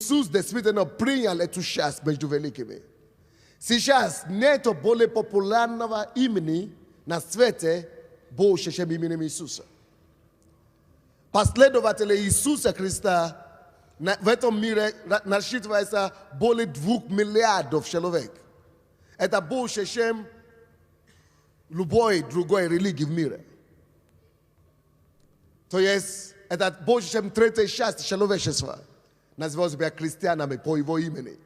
Isus desmite no prinha le tu chas bejdu velikimi. Si chas neto bole popularnava imeni na svete bo sheshem imeni Isusa. Pasledo vatele Isusa Krista veto mire na shit vaisa bole 2 miliard of shelovek. Eta bo sheshem luboi drugoi religiv mire. To jest eta bo sheshem trete shas sheloveshesva. Nazywam się chrześcijanami po jego imieniu.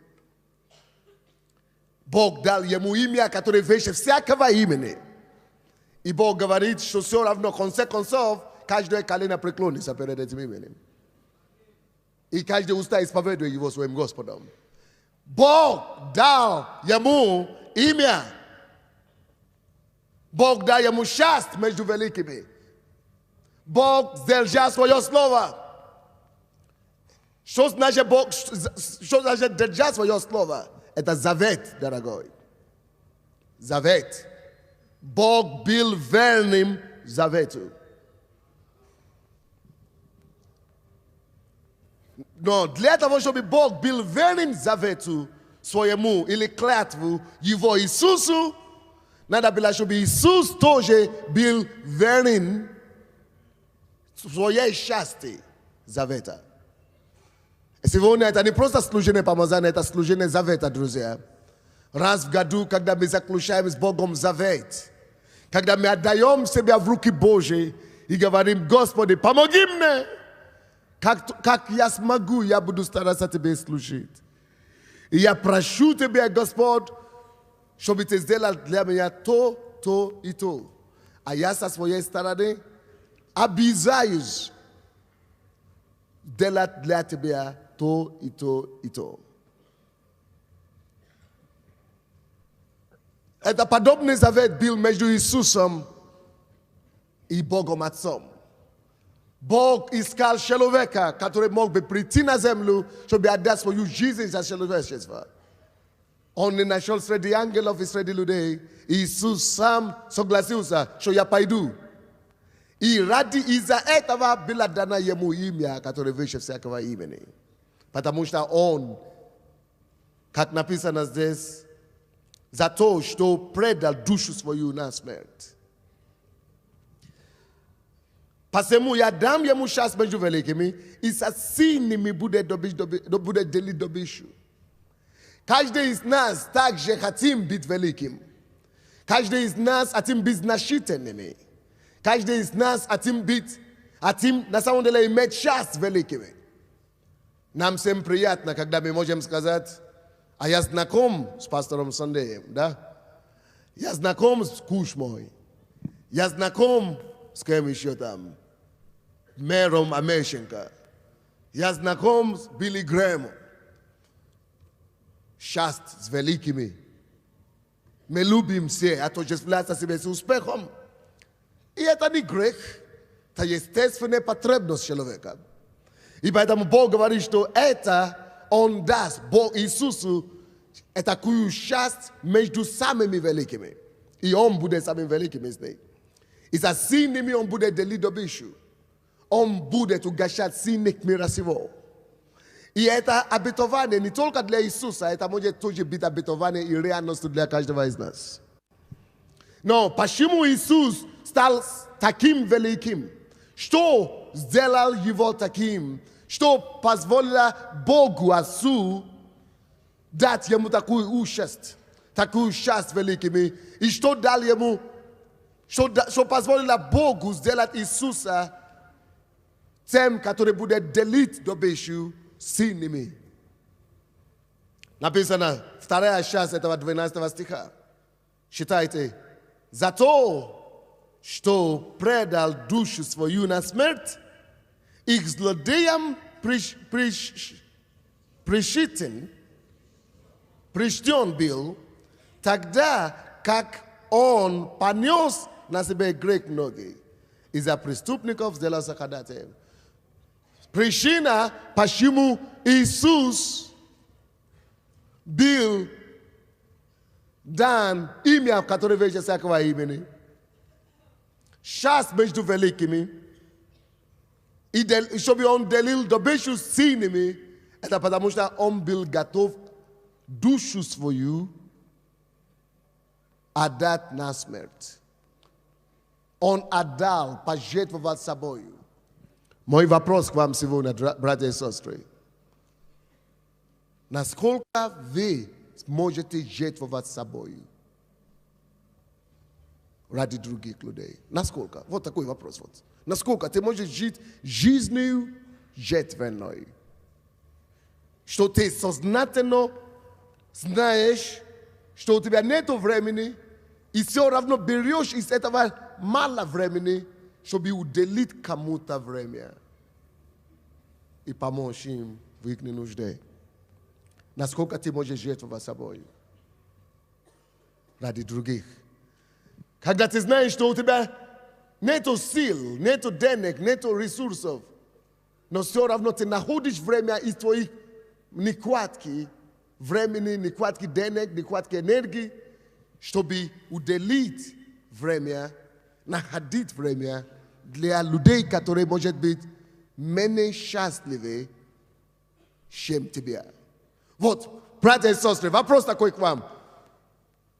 Bóg dał jemu imię, które wyjdzie всякого имени. И Бог говорит, что все равно, в конце концов, каждое колено преклонится перед этим именем. И каждый уста исповедует его своим Господом. Бог дал ему имя. Бог дал ему счастье между великими. Бог сдержал свое слово. Что значит Бог, что значит держать свое слово? Это завет, дорогой. Завет. Бог был верным завету. Но для того, чтобы Бог был верным завету своему или клятву его Иисусу, надо было, чтобы Иисус тоже был верным своей части завета. Сегодня это не просто служение помазания, это служение завета, друзья. Раз в году, когда мы заключаем с Богом завет, когда мы отдаем себя в руки Божьи и говорим: Господи, помоги мне, как я смогу, я буду стараться Тебе служить. И я прошу Тебя, Господь, чтобы Ты сделал для меня то и то. А я со своей стороны обязаюсь делать для Тебя то и то и то. Это подобный завет был между Иисусом и Богом Отцом. Бог искал человека, который мог бы прийти на землю, чтобы отдать свою жизнь за человечество. Он не нашел среди ангелов и среди людей. Иисус сам согласился, что я пойду. И ради из-за этого было дано ему имя, которое выше всякого имени. Потому что он, как написано здесь, за то, что предал душу свою на смерть. Посему я дам ему шанс между великими, и со сильными будет делить добычу. Каждый из нас также хотим быть великим. Каждый из нас хотим быть значительными. Каждый из нас хотим на самом деле иметь шанс великими. Нам всем приятно, когда мы можем сказать: а я знаком с пастором Сандеем, да? Я знаком с Кушмой. Я знаком с кем еще там? Мэром Амещенко. Я знаком с Билли Грэмом. Счастье с великими. Мы любим все, отождествляться себе с успехом. И это не грех, это естественная потребность человека. И поэтому Бог говорит, что это Он даст Бог Иисусу такую счастье между самыми великими. И Он будет самым великим из них. И за сильными Он будет делить добычу. Он будет угощать сильных мира сего. И это обетование не только для Иисуса, это может тоже быть обетование и реальностью для каждого из нас. Но почему Иисус стал таким великим? Что сделал его таким? Что позволило Богу Отцу дать ему такую участь великими? И что дал ему, что позволило Богу сделать Иисуса тем, который будет делить добычу с сильными? Написано, 2 часть этого 12 стиха. Читайте. За то, что предал душу свою на смерть, их злодеям причтен был, тогда как он понес на себе грех многих, и за преступников сделался ходатаем. Причина, почему Иисус был дан имя, которое выше всякого имени, счастье между великими, и чтобы он делил добычу с сильными, Это потому что Он был готов душу свою отдать на смерть. Он отдал, пожертвовал собою. Мой вопрос к вам сегодня, братья и сестры. Насколько вы можете жертвовать собой ради других людей? Насколько? Вот такой вопрос. Вот. Насколько ты можешь жить жизнью жертвенной? Что ты сознательно знаешь, что у тебя нет времени, и все равно берешь из этого мало времени, чтобы уделить кому-то время и помочь им в их нужде. Насколько ты можешь жертвовать собой ради других. Когда ты знаешь, что у тебя нету сил, нету денег, нету ресурсов, но все равно ты находишь время из твоих нехватки времени, нехватки денег, нехватки энергии, чтобы уделить время, находить время для людей, которые, может быть, менее счастливы, чем тебя. Вот, братья и сестры, вопрос такой к вам.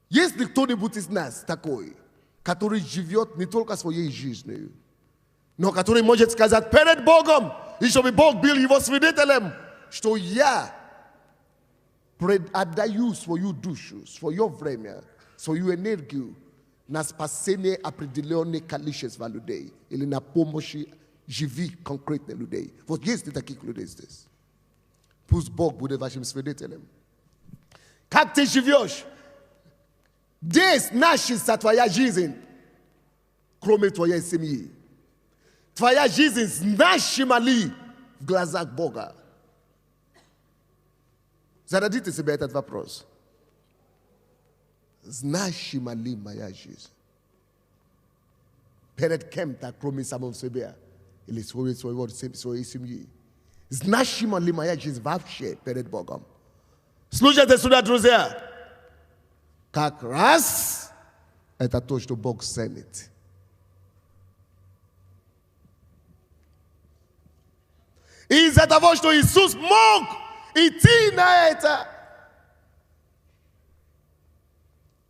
Есть ли кто-нибудь из нас такой, который живет не только своей жизнью, но который может сказать перед Богом, и чтобы Бог был его свидетелем, что я отдаю свою душу, свое время, свою энергию на спасение определенных количества людей или на помощь живых конкретных людей. Вот есть ли таких людей здесь? Пусть Бог будет вашим свидетелем. Как ты живешь? Где значится твоя жизнь, кроме твоей семьи? Твоя жизнь значима ли в глазах Бога? Зададите себе этот вопрос. Значима ли моя жизнь? Перед кем-то, кроме самого себя, или своей семьи? Значима ли моя жизнь вообще перед Богом? Слушайте сюда, друзья. Как раз это то, что Бог ценит. И из-за того, что Иисус мог идти на это,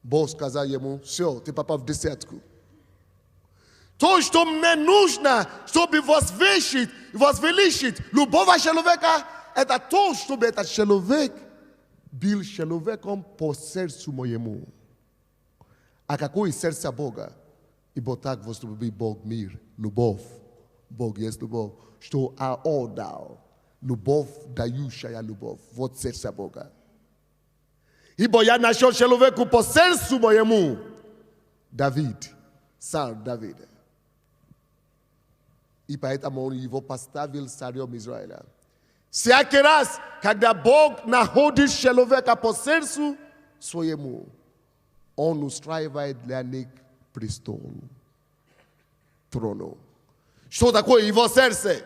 Бог сказал ему: все, ты попал в десятку. То, что мне нужно, чтобы возвеличить любого человека, это то, чтобы этот человек был человеком по сердцу моему. А какое сердце Бога? Ибо так возлюбил Бог мир, любовь. Бог есть любовь, что отдал. Любовь, дающая любовь. Вот сердце Бога. Ибо я нашел человеку по сердцу моему. Давид, царь Давид. И поэтому он его поставил царем Израиля. Всякий раз, когда Бог находит человека по сердцу своему, он устраивает для них престол, трону. Что такое его сердце?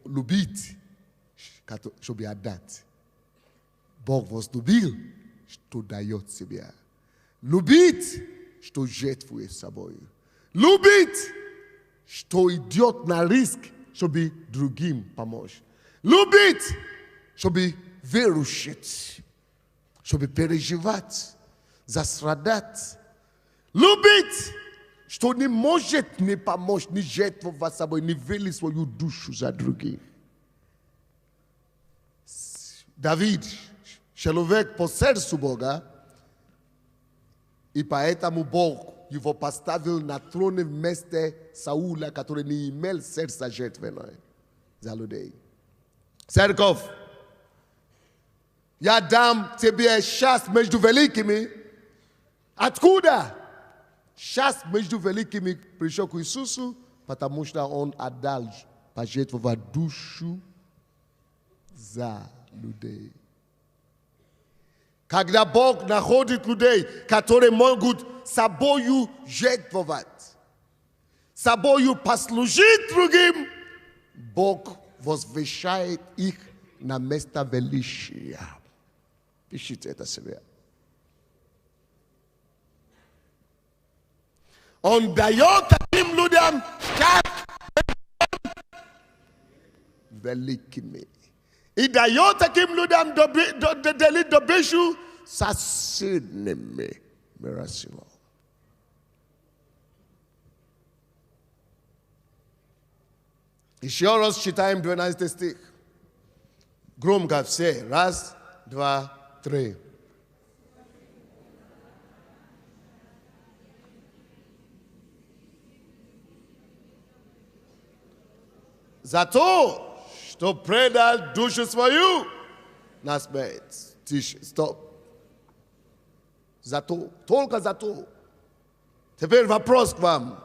Любить, чтобы отдать. Бог возлюбил, что дает себя. Любить, что жертвует собой. Любить, что идет на риск, чтобы другим помочь. Любить, чтобы выручить, чтобы переживать, застрадать. Любить, что не может не помочь, не жертвовать собой, не вылить свою душу за других. Давид, человек по сердцу Бога, и поэтому Бог его поставил на троне вместо Саула, который не имел сердца жертвенное за людей. Церковь, я дам тебе часть между великими. Откуда? Часть между великими пришел к Иисусу, потому что он отдал пожертвовать душу за людей. Когда Бог находит людей, которые могут собою жертвовать, собою послужить другим, Бог возвышает их на место величия. Пишите это себе. Он дает таким людям часть velikime. Ida yote kimludam delit dobeshu sasineme merasimo. Еще раз читаем 12 стих. Громко все. Раз, два, три. За то, что предал душу свою на смерть. Тише, стоп. За то, только за то. Теперь вопрос к вам.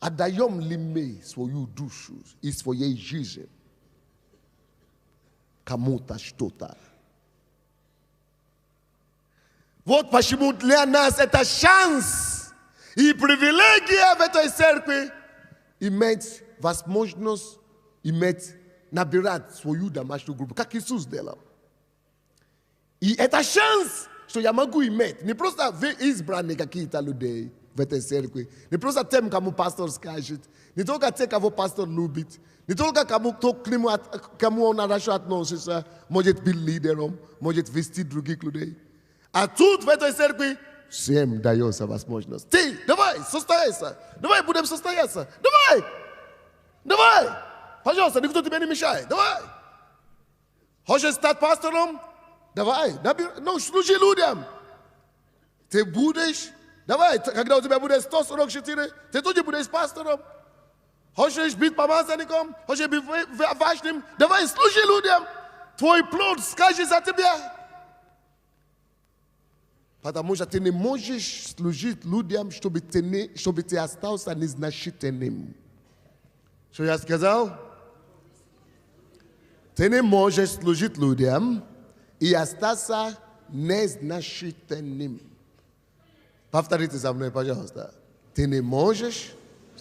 Отдаем ли мы свою душу и своей жизнь кому-то что-то? Вот почему для нас это шанс и привилегия в этой церкви иметь возможность, набирать свою домашнюю группу, как Иисус делал. И это шанс, что я могу иметь, не просто вы избранные какие-то людей в этой церкви, не просто тем, кому пастор скажет, не только те, кого пастор любит, не только кому он хорошо относится, может быть лидером, может вести других людей. А тут в этой церкви всем дается возможность. Ты, давай, состояйся, давай будем состояться, давай, пожалуйста, никто тебе не мешает, давай. Хочешь стать пастором? Давай, служи людям. Ты будешь, давай, когда у тебя будет 144, ты тоже будешь пастором. Хочешь быть помазанником, хочешь быть важным, давай, служи людям. Твой плод скажет за тебя. Потому что ты не можешь служить людям, чтобы ты остался незначительным. Что я сказал? Ты не можешь служить людям и остаться незначительным. Повторите за мной, пожалуйста. Ты не можешь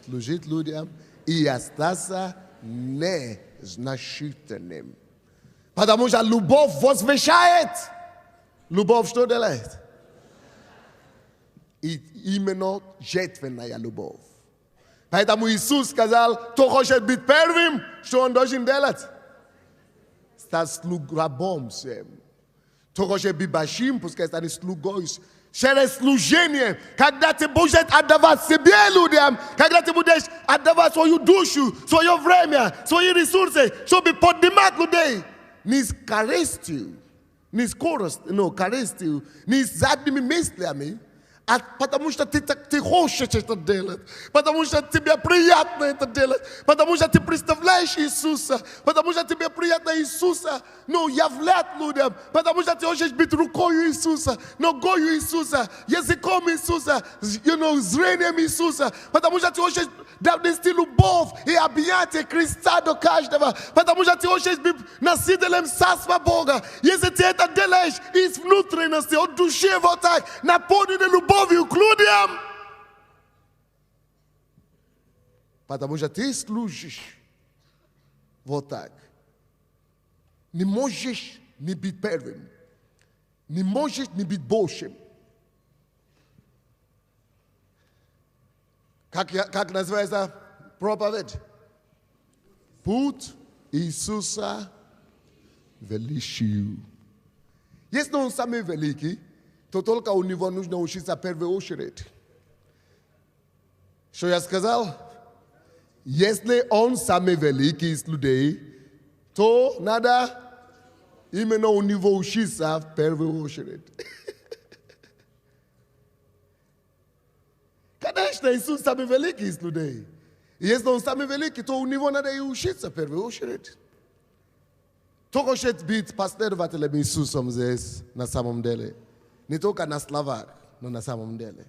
служить людям и остаться незначительным. Потому что любовь возвышает. Любовь что делает? И именно жертвенная любовь. Поэтому Иисус сказал, кто хочет быть первым, что он должен делать? Стать рабом всем. Кто хочет быть большим, пускай станет слугой. Через служение, когда ты будешь отдавать себе людям, когда ты будешь отдавать свою душу, свое время, свои ресурсы, чтобы поднимать людей, не с корыстью, не с корыстью, не с задними мыслями, а потому что ты хочешь это делать, потому что тебе приятно это делать, потому что ты представляешь Иисуса, потому что тебе приятно Иисуса, являть людям, потому что ты хочешь быть рукой Иисуса, ногой Иисуса, языком Иисуса, зрением Иисуса, потому что ты хочешь донести любовь и объятие Христа до каждого, потому что ты хочешь быть носителем Царства Бога. Если ты это делаешь из внутренности, от души вот так, наполненной любовью к людям, потому что ты служишь вот так. Не можешь не быть первым, не можешь не быть большим. Как называется проповедь? Путь Иисуса величию. Если он самый великий, то только у него нужно учиться в первую очередь. Что я сказал? Если он самый великий из людей, то надо именно у него учиться в первую очередь. Конечно, Иисус самый великий из людей. И если он самый великий, то у него надо и учиться в первую очередь. Кто хочет быть последователем Иисусом здесь на самом деле? Не только на словах, но на самом деле.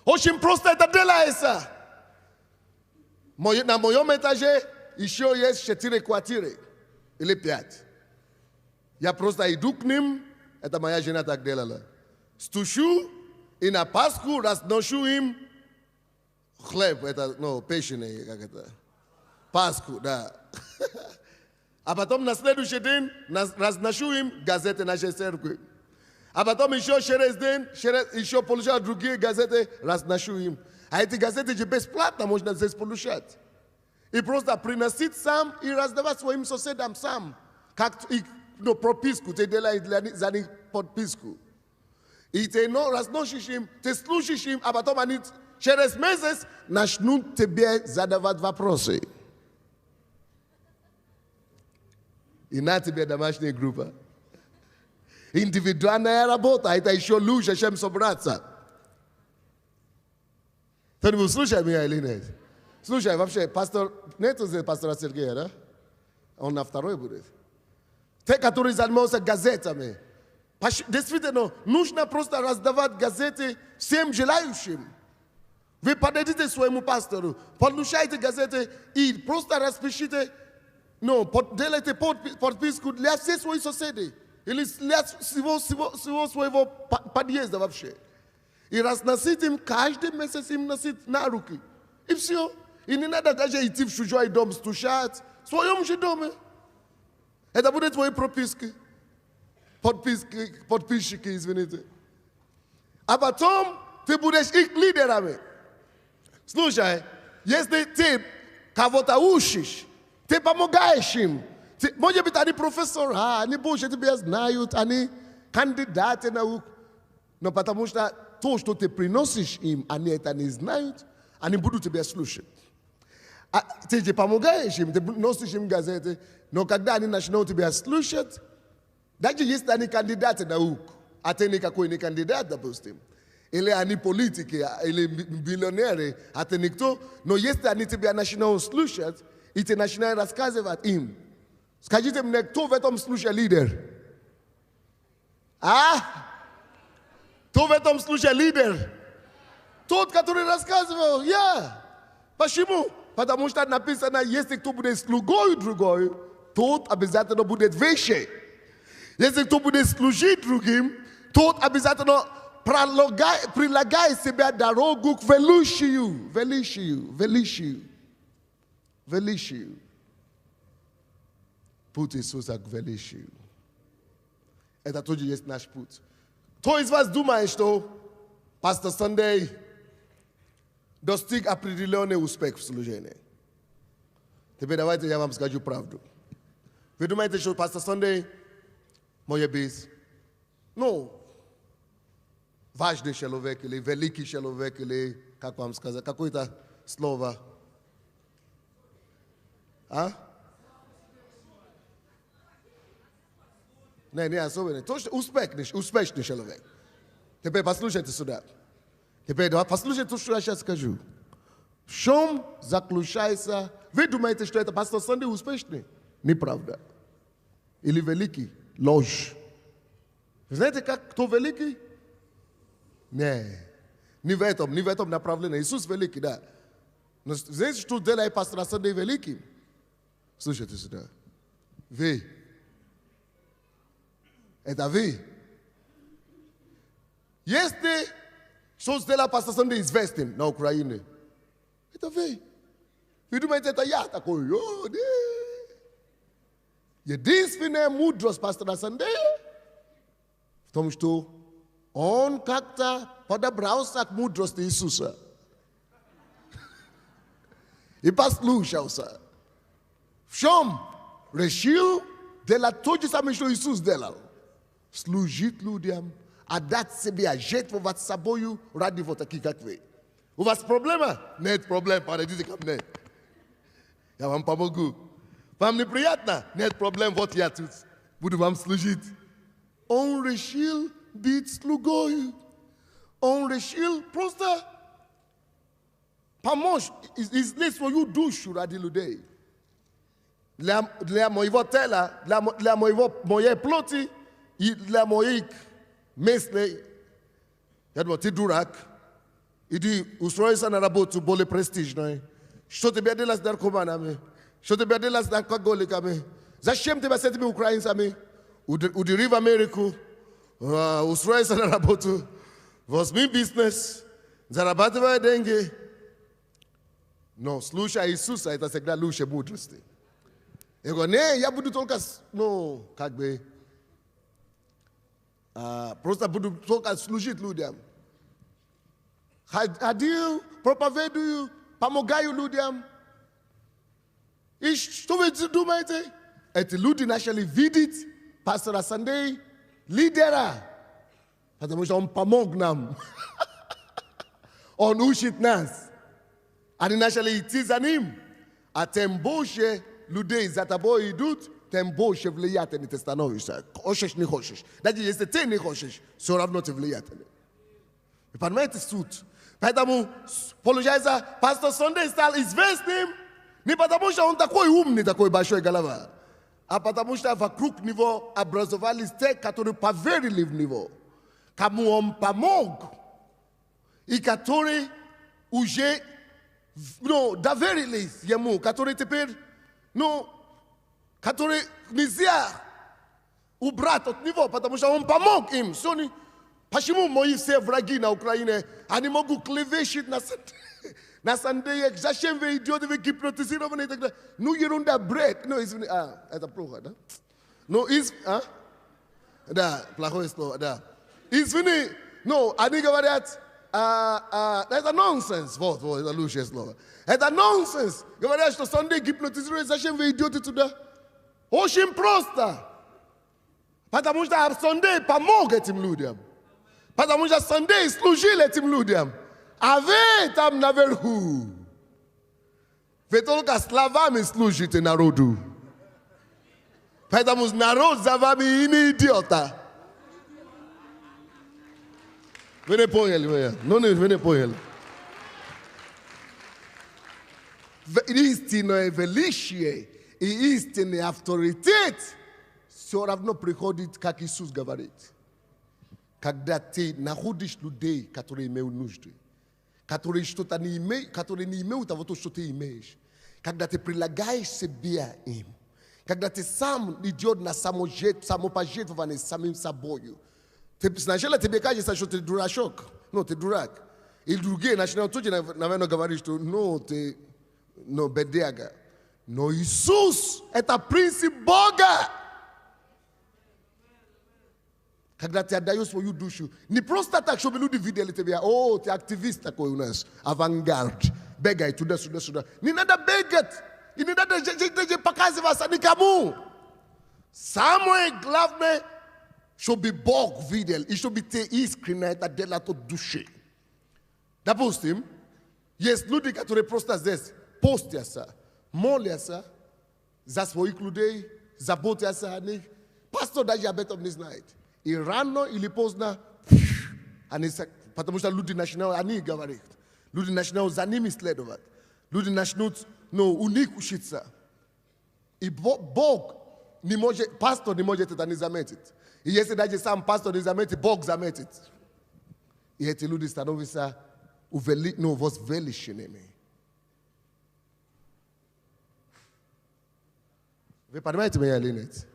Очень просто это делается. На моем этаже еще есть 4 квартиры или 5. Я просто иду к ним, это моя жена так делала. Стучу, и на Пасху разношу им хлеб, это, печеный, как это, Пасху, да. А потом на следующий день разношу им газеты нашей церкви. А потом еще через день, еще получаю другие газеты, разношу им. A эти газеты же бесплатно можно здесь получать. И просто приносить сам и раздавать своим соседям сам. Как и прописку, ты делаешь за них подписку. И ты разносишь им, ты слушаешь им, а потом они через месяц начнут тебе задавать вопросы. И на тебе домашняя группа. Индивидуальная работа, это еще лучше, чем собраться. Кто-нибудь слушай меня или нет? Слушай, вообще, пастор, нету здесь пастора Сергея, да? Он на второй будет. Те, которые занимаются газетами. Действительно, нужно просто раздавать газеты всем желающим. Вы подойдите к своему пастору, получайте газеты и просто распишите, делайте подписку для всех своих соседей. Или для всего своего подъезда вообще. И разносить им, каждый месяц им носить на руки. И все. И не надо даже идти в чужой дом стучать. В своем же доме. Это будет твои прописки. Подписчики, извините. А потом ты будешь их лидерами. Слушай, если ты кого-то учишь, ты помогаешь им. Может быть, они профессора, они больше тебя знают, они кандидаты наук. Но потому что то, что ты приносишь им, они это не знают, они будут тебя слушать. Ты помогаешь им, ты носишь им газеты, но когда они начнут тебя слушать, даже если они кандидаты наук, а ты никакой не кандидат, допустим, или они политики, или миллионеры, а ты никто, но если они тебя начнут слушать, и ты начинаешь рассказывать им, скажите мне, кто в этом случае лидер? Кто в этом случае лидер? Тот, который рассказывал, Почему? Потому что написано, если кто будет слугой другой, тот обязательно будет выше. Если кто будет служить другим, тот обязательно прилагает себя дорогу к величию. Путь Иисуса к величию. Это тоже есть наш путь. Кто из вас думает, что пастор Сандей достиг определенный успех в служении? Теперь давайте я вам скажу правду. Вы думаете, что пастор Сандей может быть, важный человек или великий человек или, как вам сказать, какое-то слово? Не особенно. Точно успешный человек. Теперь послушайте сюда. Теперь послушайте то, что я сейчас скажу. В чем заключается... Вы думаете, что это пастор Сандей успешный? Неправда. Или великий? Ложь. Знаете, кто великий? Не в этом направлении. Иисус великий, да. Но знаете, что делает пастор Сандей великим? Слушайте сюда. Вы. Это вы. Если что сделал пастор Сандей известен на Украине, это вы. Вы думаете, это я такой, единственная мудрость пастора Сандея в том, что он как-то подобрался к мудрости Иисуса и послушался. В чем? Решил делать то же самое, что Иисус делал. Служить людям, отдать себя, жертвовать собою ради вот таких, как вы. У вас проблема? Нет проблем, подойдите ко мне. Я вам помогу. Вам неприятно? Нет проблем, вот я тут буду вам служить. Он решил быть слугой. Он решил просто помочь, излить свою душу ради людей. Для моего тела, для моей плоти и для моих мыслей. Я думаю, ты дурак. Иди устроиться на работу более престижной. Что тебе делать с наркоманами? Что тебе делать с алкоголиками? Зачем тебе с этими украинцами? Удири в Америку, устроиться на работу, возьми бизнес, зарабатывай деньги. Но слушай Иисуса, это всегда лучше мудрости. Я говорю, я буду только, просто буду только служить людям. Hadil, propovedu, pamogayu ludiam. Ish, tu veux du maite? Et ludi nationally vidit, pastor Sunday, lidera. Потому что он помог нам. Он учит нас. Они начали идти за ним. А тем больше людей за тобой идут, тем больше влиятельный ты становишься. Хочешь, не хочешь. Даже если ты не хочешь, все равно ты влиятельный. Вы понимаете суть? Поэтому, получается, пастор Sunday стал известным не потому, что он такой умный, такой большой голова, а потому что вокруг него образовались те, которые поверили в него, кому он помог, и которые уже доверились ему, которые теперь, которые нельзя убрать от него, потому что он помог им. Почему мои все враги на Украине, они могут клевещить на Сандея, зачем вы идете, вы гипнотизированы и так далее. Ну, ерунда, бред. Ну, извини, это плохо, да? Ну, да, плохое слово, да. Извини, они говорят, это nonsense. Вот, это лучшее слово. Это nonsense. Говорят, что Сандей гипнотизирует, зачем вы идете туда? Очень просто. Потому что Сандей помог этим людям. Потому что Сандей служил этим людям. А вы там наверху. Вы только словами служите народу. Поэтому народ за вами и не идиота. Вы не поняли, вы не поняли. Истинное величие и истинный авторитет все равно приходит, как Иисус говорит. Когда ты находишь людей, которые имеют нужды, которые что-то не имеют, которые не имеют того, что ты имеешь. Когда ты прилагаешь себя им. Когда ты сам идешь на самопожертвование самим собой. Сначала тебе кажется, что ты дурачок. Ты дурак. И другие начинают тут, наверное, говорить, что ты бедняга. Но Иисус – это принцип Бога. Когда ты отдаешь свою душу, не просто так, чтобы люди видели тебя, ты активист такой у нас, авангард, бегай туда-сюда. Не надо бегать, и не надо показываться никому. Самое главное, чтобы Бог видел, и чтобы ты искренне это делать от души. Допустим, есть люди, которые просто здесь постятся, молятся за своих людей, заботятся о них. Пастор даже об этом не знает. И рано или поздно, потому что люди начинают о них говорить. Люди начинают за ними следовать. Люди начнут у них учиться. И Бог не может, пастор не может это не заметить. И если даже сам пастор не заметит, Бог заметит. И эти люди становятся возвеличенными. Вы понимаете меня или нет?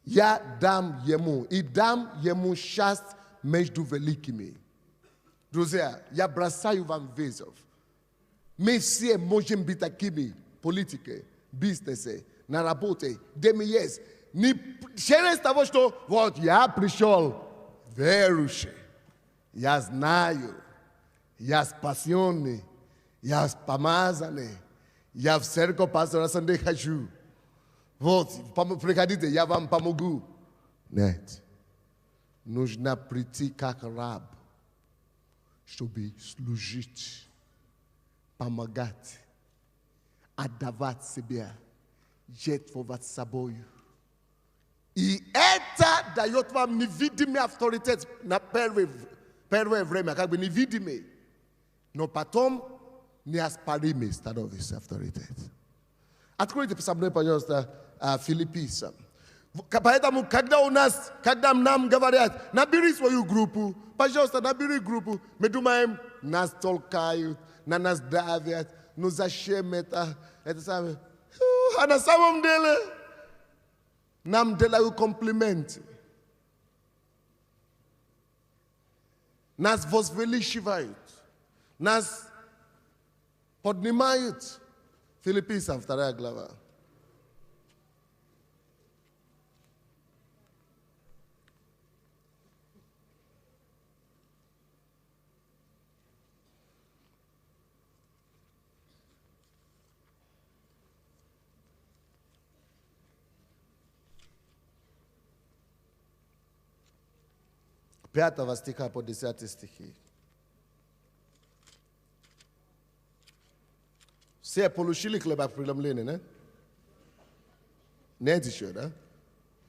Я дам ему, и дам ему счастье между великими. Друзья, я бросаю вам вызов. Мы все можем быть такими политики, бизнесе, на работе, где мы есть. Не через того, что вот я пришел верующий, я знаю, я спасенный, я помазанный, я в церковь пастора Sunday хожу. Вот, приходите, я вам помогу. Нет. Нужно прийти как раб, чтобы служить, помогать, отдавать себя, жертвовать собой. И это дает вам невидимый авторитет на первое время, как бы невидимый. Но потом неоспоримый становится авторитет. Откройте со мной, пожалуйста, Филиппийцам. Поэтому, когда нам говорят, набери свою группу, пожалуйста, набери группу, мы думаем, нас толкают, на нас давят, ну зачем это самое. А на самом деле, нам делают комплименты. Нас возвеличивают, нас поднимают. Филиппийцам, 2 глава. 5 стиха по 10 стихи. Все получили хлебопреломление, не? Нет еще, да?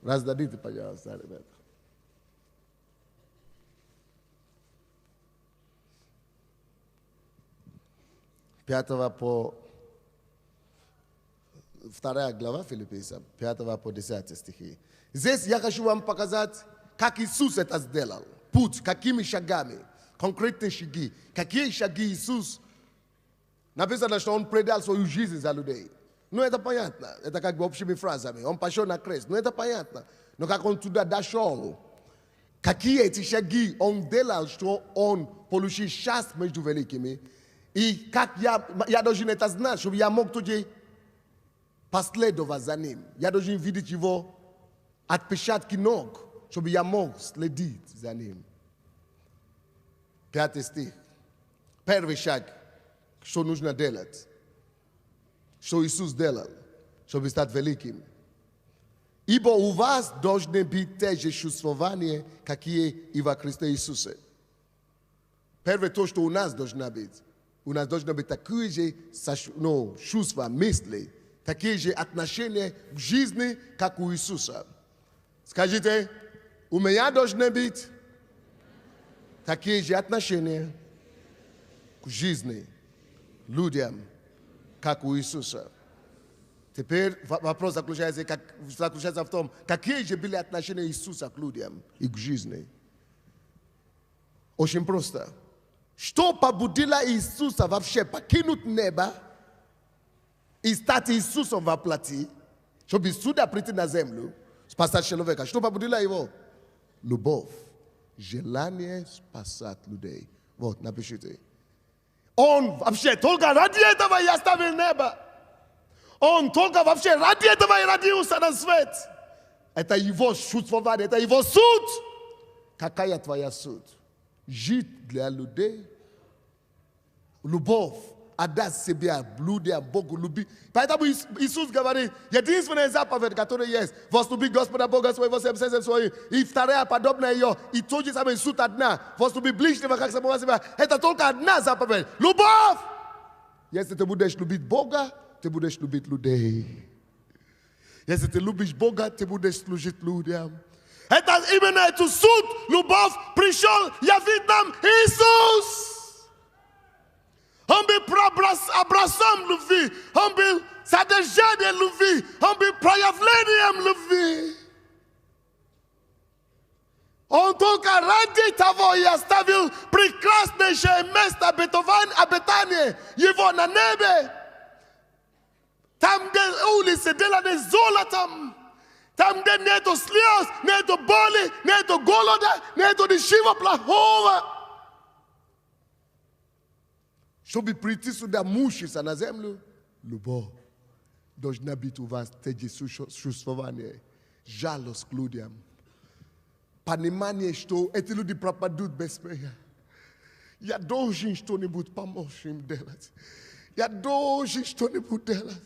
Раздадите, пожалуйста, ребята. Пятого по 2 глава Филиппийцам, 5 по 10 стихи. Здесь я хочу вам показать, как Иисус это сделал. Путь, какими шагами, конкретные шаги. Какие шаги Иисус написано, что Он предал свою жизнь за людей. Ну, это понятно. Это как бы общими фразами. Он пошел на крест. Ну, это понятно. Но как Он туда дошел, какие эти шаги Он делал, что Он получил счастье между великими. И как я должен это знать, чтобы я мог тоже последовать за Ним. Я должен видеть Его отпечатки ног, чтобы я мог следить за Ним. 5 стих. Первый шаг, что нужно делать. Что Иисус делал, чтобы стать великим. Ибо у вас должны быть те же чувствования, какие и во Христе Иисусе. Первое то, что у нас должно быть. У нас должно быть такие же чувства, мысли, такие же отношения к жизни, как у Иисуса. Скажите, у меня должны быть такие же отношения к жизни, людям, как у Иисуса. Теперь вопрос заключается в том, какие же были отношения Иисуса к людям и к жизни. Очень просто. Что побудило Иисуса вообще покинуть небо и стать Иисусом во плоти, чтобы сюда прийти на землю, спасать человека? Что побудило его? Любовь, желание спасать людей. Вот, напишите. Он вообще только ради этого и оставил небо. Он только вообще ради этого и родился на свет. Это его чувствование, это его суд. Какая твоя суд? Жить для людей. Любовь. Отдать себя людям, Богу любить. Поэтому Иисус говорит, единственная заповедь, которая есть, возлюби Господа Бога своего всем сердцем своим. И вторая, подобная ее, и тот же самый суд одна. Возлюби ближнего, как самого себя. Это только одна заповедь. Любовь! Если ты будешь любить Бога, ты будешь любить людей. Если ты любишь Бога, ты будешь служить людям. Это именно эту суд, любовь, пришел явить нам Иисус. Он был образцом любви, он был содержанием любви, он был проявлением любви. Он только ради того и оставил прекраснейшее место обетания его на небе. Там, где улицы деланы золотом, там, где нету слез, нету боли, нету голода, нету ничего плохого. Чтобы прийти сюда, мучиться на землю, любовь должна быть у вас, те чувствования, жалость к людям. Понимание, что эти люди пропадут без меня. Я должен что-нибудь помочь им делать. Я должен что-нибудь делать.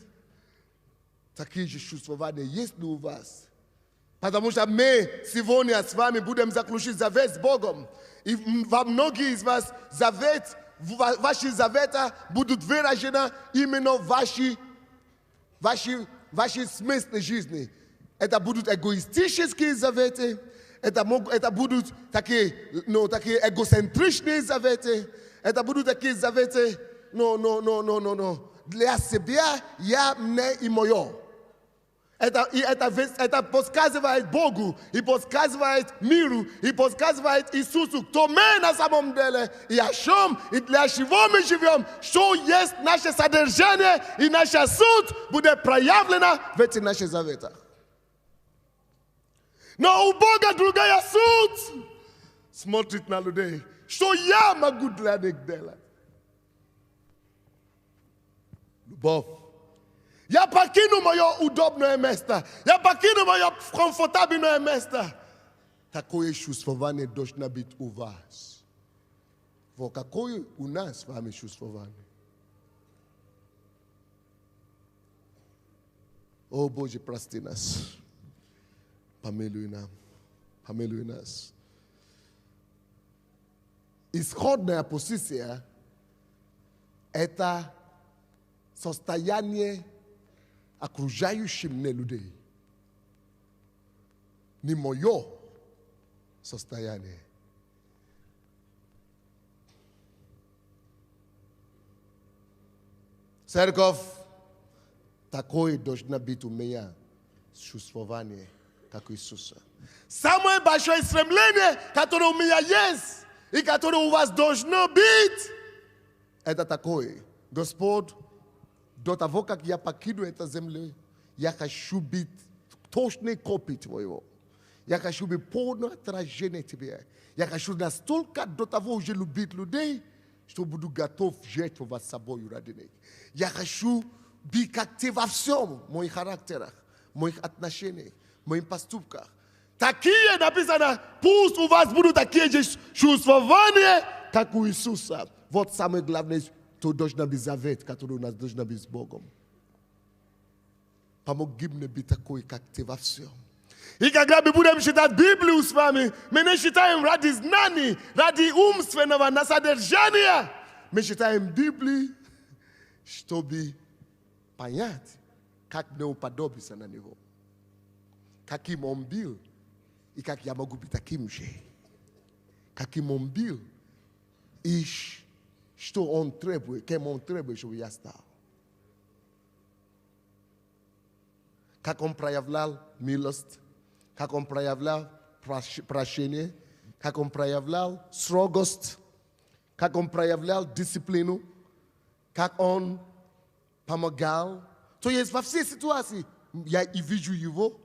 Такие же чувствования есть ли у вас? Потому что мы сегодня с вами будем заключить завет с Богом. И во многие из вас ваши заветы будут выражены именно в вашей смысле жизни. Это будут эгоистические заветы, это будут такие эгоцентричные заветы, это будут такие заветы, для себя, я, мне и мое. Это подсказывает Богу, и подсказывает миру, и подсказывает Иисусу, кто мы на самом деле, и о чем, и для чего мы живем, что есть наше содержание, и наш суд будет проявлено в этих наших заветах. Но у Бога другая суд смотрит на людей, что я могу для них делать. Любовь. Я покину мое удобное место. Я покину мое комфортабельное место. Такое чувствование должно быть у вас. Вот какое у нас с вами чувствование? О Боже, прости нас. Помилуй нам. Помилуй нас. Ischodna pozycja это состояние окружающим мне людей. Не мое состояние. Церковь такой должна быть у меня чувствование, как Иисуса. Самое большое стремление, которое у меня есть, и которое у вас должно быть, это такое. Господь, до того, как я покину эту землю, я хочу быть точной копией Твоего. Я хочу быть полным отражением Тебя. Я хочу настолько до того уже любить людей, что буду готов жертвовать собой ради них. Я хочу быть как Ты во всем, в моих характерах, в моих отношениях, в моих поступках. Такие написано, пусть у вас будут такие же чувствования, как у Иисуса. Вот самое главное, что должна быть завет, который у нас должна быть с Богом. Помоги мне быть такой, как Ты во всем. И когда мы будем читать Библию с вами, мы не читаем ради знаний, ради умственного насодержания. Мы читаем Библию, чтобы понять, как мне уподобиться на Него. Каким Он был, и как я могу быть таким же. Каким Он был, и что Он требует, кем Он требует, чтобы я стал. Как Он проявлял милость, как Он проявлял прощение, как Он проявлял строгость, как Он проявлял дисциплину, как Он помогал. То есть во всей ситуации я и вижу Его,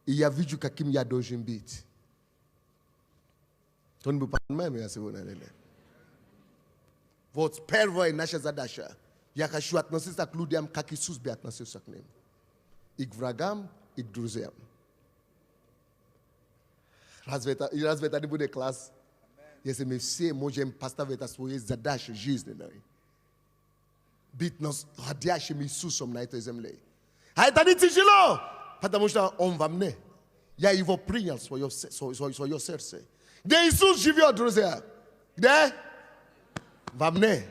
и я вижу, каким я должен быть. Кто-нибудь понимает меня сегодня? Вот первая наша задача. Я хочу относиться к людям, как Иисус бы относился к ним. И к врагам, и к друзьям. Разве это не будет класс? Если мы все можем поставить свои задачи жизненные. Быть настоящим Иисусом на этой земле. А это не тяжело, потому что Он во мне. Я Его принял в свое сердце. Где Иисус живет, друзья? Где? Во мне.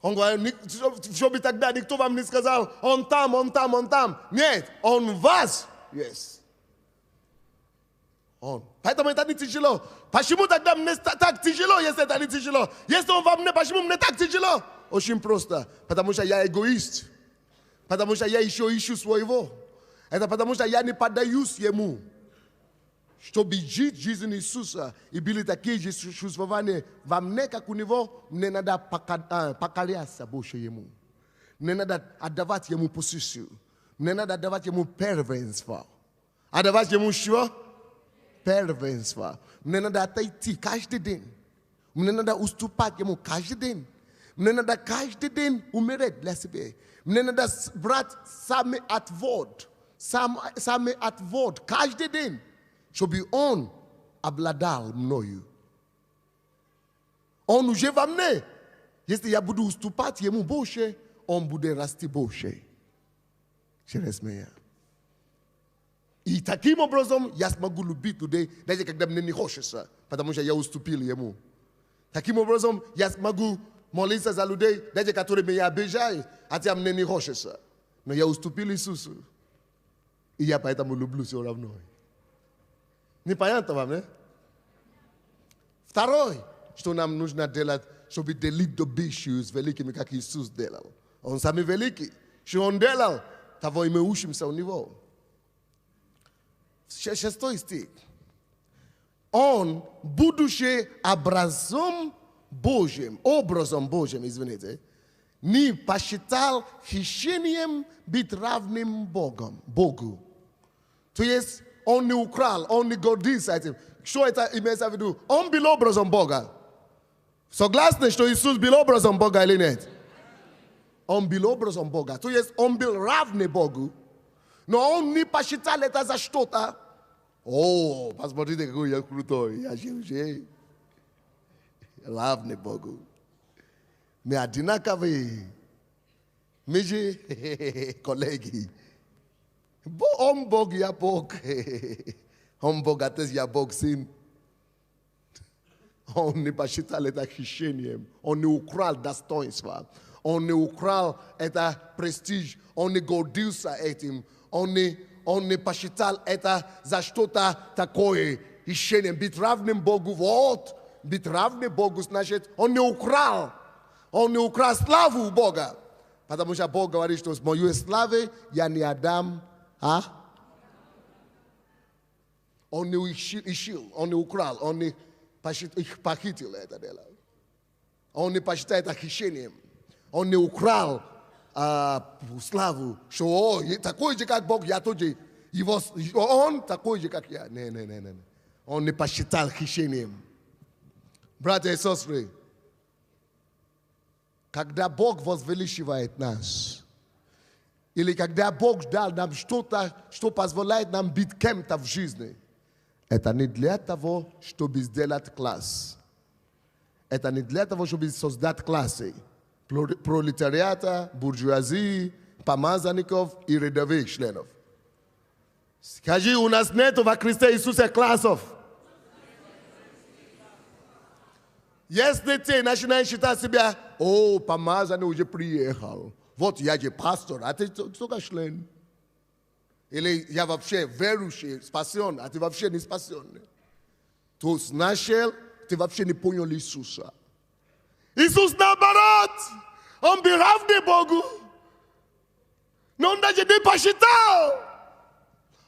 Он говорит, чтобы тогда никто вам не сказал, Он там, Он там, Он там. Нет, Он в вас есть. Он. Поэтому это не тяжело. Почему тогда мне так тяжело, если это не тяжело? Если Он во мне, почему мне так тяжело? Очень просто. Потому что я эгоист. Потому что я еще ищу своего. Это потому что я не поддаюсь Ему. Чтобы жить жизнь Иисуса и были такие же чувствования во мне, как у Него, мне надо покоряться больше Ему. Мне надо отдавать Ему позицию. Мне надо отдавать Ему первенство. Отдавать Ему что? Первенство. Мне надо отойти каждый день. Мне надо уступать Ему каждый день. Мне надо каждый день умереть для себя. Мне надо брать самый отвод. Самый отвод каждый день. Чтобы Он обладал мною. Он уже во мне. Если я буду уступать Ему больше, Он будет расти больше. Через меня. И таким образом я смогу любить людей, даже когда мне не хочется, потому что я уступил Ему. Таким образом я смогу молиться за людей, даже которые меня обижают, хотя мне не хочется. Но я уступил Иисусу. И я поэтому люблю все равно. Непонятно вам, не? Второе, что нам нужно делать, чтобы делить добычу с великими, как Иисус делал. Он самый великий. Что Он делал, того и мы учимся у Него. 6 стих. Он, будучи образом Божьим, извините, не посчитал хищением быть равным Богу. То есть, Он не украл, Он не гордится этим. Что это имеется в виду? Он был образом Бога. Согласны, что Иисус был образом Бога или нет? Он был образом Бога. То есть, Он был равный Богу. Но Он не посчитал это за что-то. О, посмотрите, какой я крутой. Я же равный Богу. Мы одинаковые. Мы же коллеги. Он Бог, я Бог. Он Бог, Отец, я Бог, Сын. Он не посчитал это хищением. Он не украл достоинство. Он не украл это престиж. Он не гордился этим. Он не посчитал это за что-то такое хищением. Быть равным Богу, вот. Быть равным Богу, значит, он не украл. Он не украл славу у Бога. Потому что Бог говорит, что с моей славой я не отдам. Он не ищил, он не украл, он не похитил это дело. Он не посчитал это хищением. Он не украл славу, что такой же, как Бог, я тоже. Он такой же, как я. Не. Он не посчитал хищением. Братья и сестры, когда Бог возвеличивает нас, или когда Бог дал нам что-то, что позволяет нам быть кем-то в жизни, это не для того, чтобы сделать класс. Это не для того, чтобы создать классы. Пролетариата, буржуазии, помазанников и рядовых членов. Скажи, у нас нету во Христе Иисусе классов. Если ты начинаешь считать себя, помазанный уже приехал, вот я же пастор, а ты только член. Или я вообще верующий, спасен, а ты вообще не спасенный. То значит, ты вообще не понял Иисуса. Иисус наоборот, он был равный Богу. Но он даже не посчитал.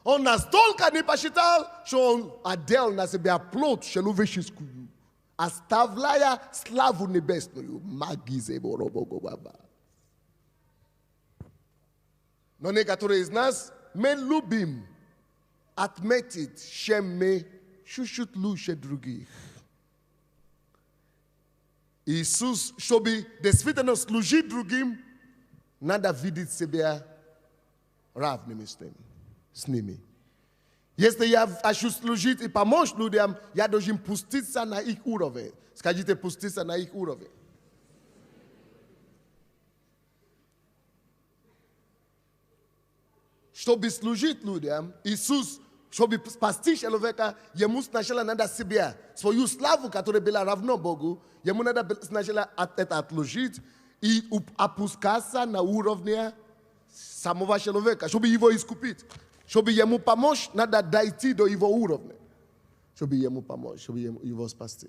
Он настолько не посчитал, что он одел на себя плоть человеческую, оставляя славу небесную. Но некоторые из нас, мы любим отметить, чем мы чуть-чуть лучше других. Иисус, чтобы действительно служить другим, надо видеть себя равными с ними. Если я хочу служить и помочь людям, я должен пуститься на их уровень. Скажите, пуститься на их уровень. Чтобы служить людям, Иисус, чтобы спасти человека, ему сначала надо себя, свою славу, которая была равна Богу, ему надо сначала это отложить и опускаться на уровне самого человека, чтобы его искупить. Чтобы ему помочь, надо дойти до его уровня. Чтобы ему помочь, чтобы его спасти.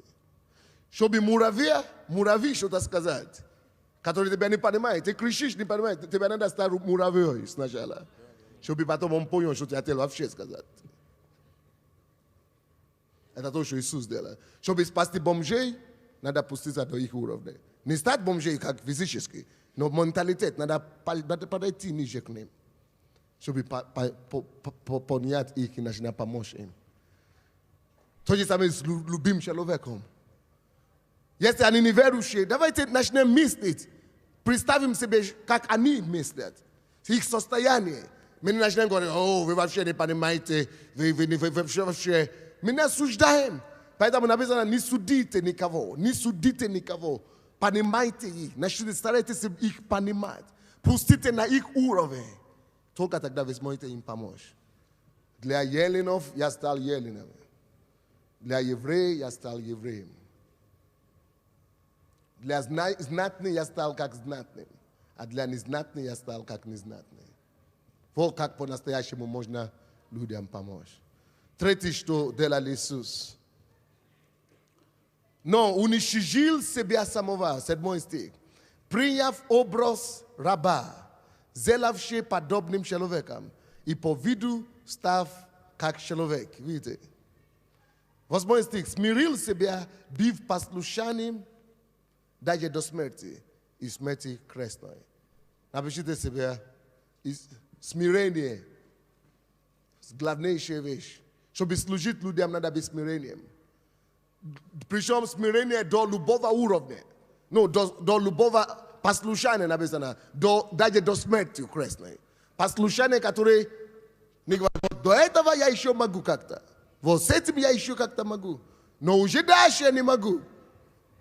Чтобы муравей что-то сказать, который тебя не понимает. Ты кричишь, не понимаешь, тебе надо стать муравьей сначала. Чтобы потом он понял, что ты хотел вообще сказать. Это то, что Иисус делает. Чтобы спасти бомжей, надо пуститься до их уровня. Не стать бомжей как физически, но менталитет, надо подойти ниже к ним. Чтобы понять их и начинать помочь им. То же самое с любым человеком. Если они не верующие, давайте начнем мыслить. Представим себе, как они мыслят. Их состояние. Мы не начнем говорить, вы вообще не понимаете, вы вообще... Мы не осуждаем. Поэтому написано, не судите никого. Понимайте их. Старайтесь их понимать. Пустите на их уровень. Только тогда вы сможете им помочь. Для еленов я стал еленом. Для евреев я стал евреем. Для знатных я стал как знатным. А для незнатных я стал как незнатный. Вот как по-настоящему можно людям помочь. Третье, что делал Иисус. Но уничижил себя самого, 7 стих. Приняв образ раба, сделавший подобным человеком, и по виду став как человек. Видите? 8 стих. Смирил себя, бив послушанием, даже до смерти, и смерти крестной. Напишите себе, смирение, главнейшая вещь. Чтобы служить людям, надо быть смирением. Причем смирение до любого уровня. Ну, до любого послушания написано. Даже до смерти крестной. Послушание, которое не говорит, до этого я еще могу как-то. Вот с этим я еще как-то могу. Но уже дальше я не могу.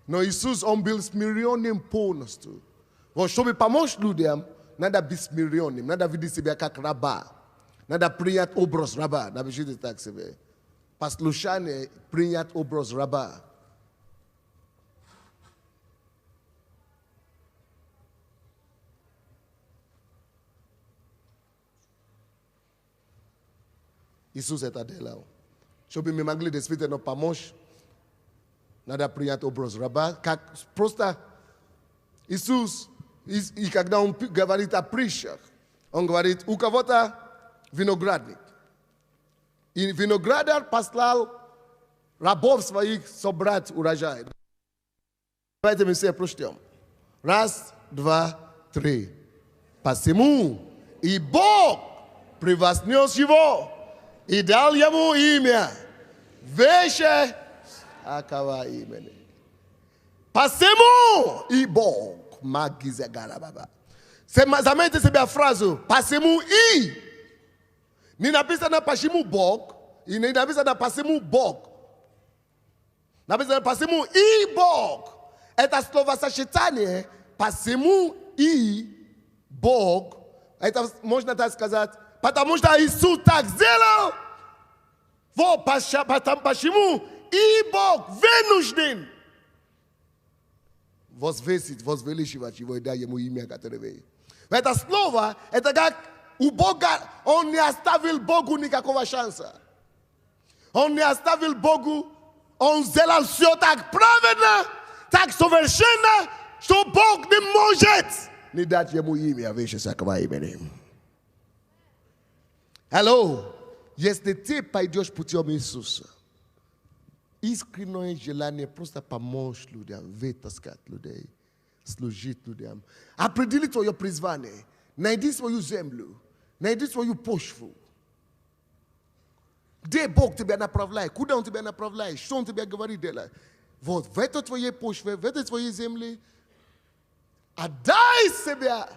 Но Иисус, он был смиренным полностью. Вот чтобы помочь людям, надо быть смиренным. Надо видеть себя как раба. Надо принять образ раба. Напишите так себе. Послушание принять образ раба. Isus está de lá. Чтобы me могли действительно помочь, надо принять образ раба. Как просто Иисус, и когда Он говорит о притчах, Он говорит, у кого-то виноградник. И виноградарь послал рабов своих собрать урожай. Давайте мы все прочтем. Раз, два, три. Посему и Бог превознес его и дал ему имя выше всякого имени. Посему и Бог. Заметьте себе фразу. Посему и. Не написано почему Бог. И не написано посему Бог. Написано посему и Бог. Это словосочетание посему и Бог. Это можно так сказать. Потому что Иисус так сделал. Вот почему и Бог вынужден возвысить, возвеличивать его и дать ему имя, которое вы. Это слово, это как у Бога, он не оставил Богу никакого шанса. Он не оставил Богу, он сделал все так правильно, так совершенно, что Бог не может не дать ему имя выше всякого имени. Алло, если ты пойдешь путем Иисуса, искреннее желание просто помочь людям, вытаскать людей, служить людям, определить твое призвание, найди свою землю, найди свою почву. Где Бог тебя направляет, куда Он тебя направляет, что Он тебе говорит делать. Вот в этой твоей почве, в этой твоей земле, отдай себя.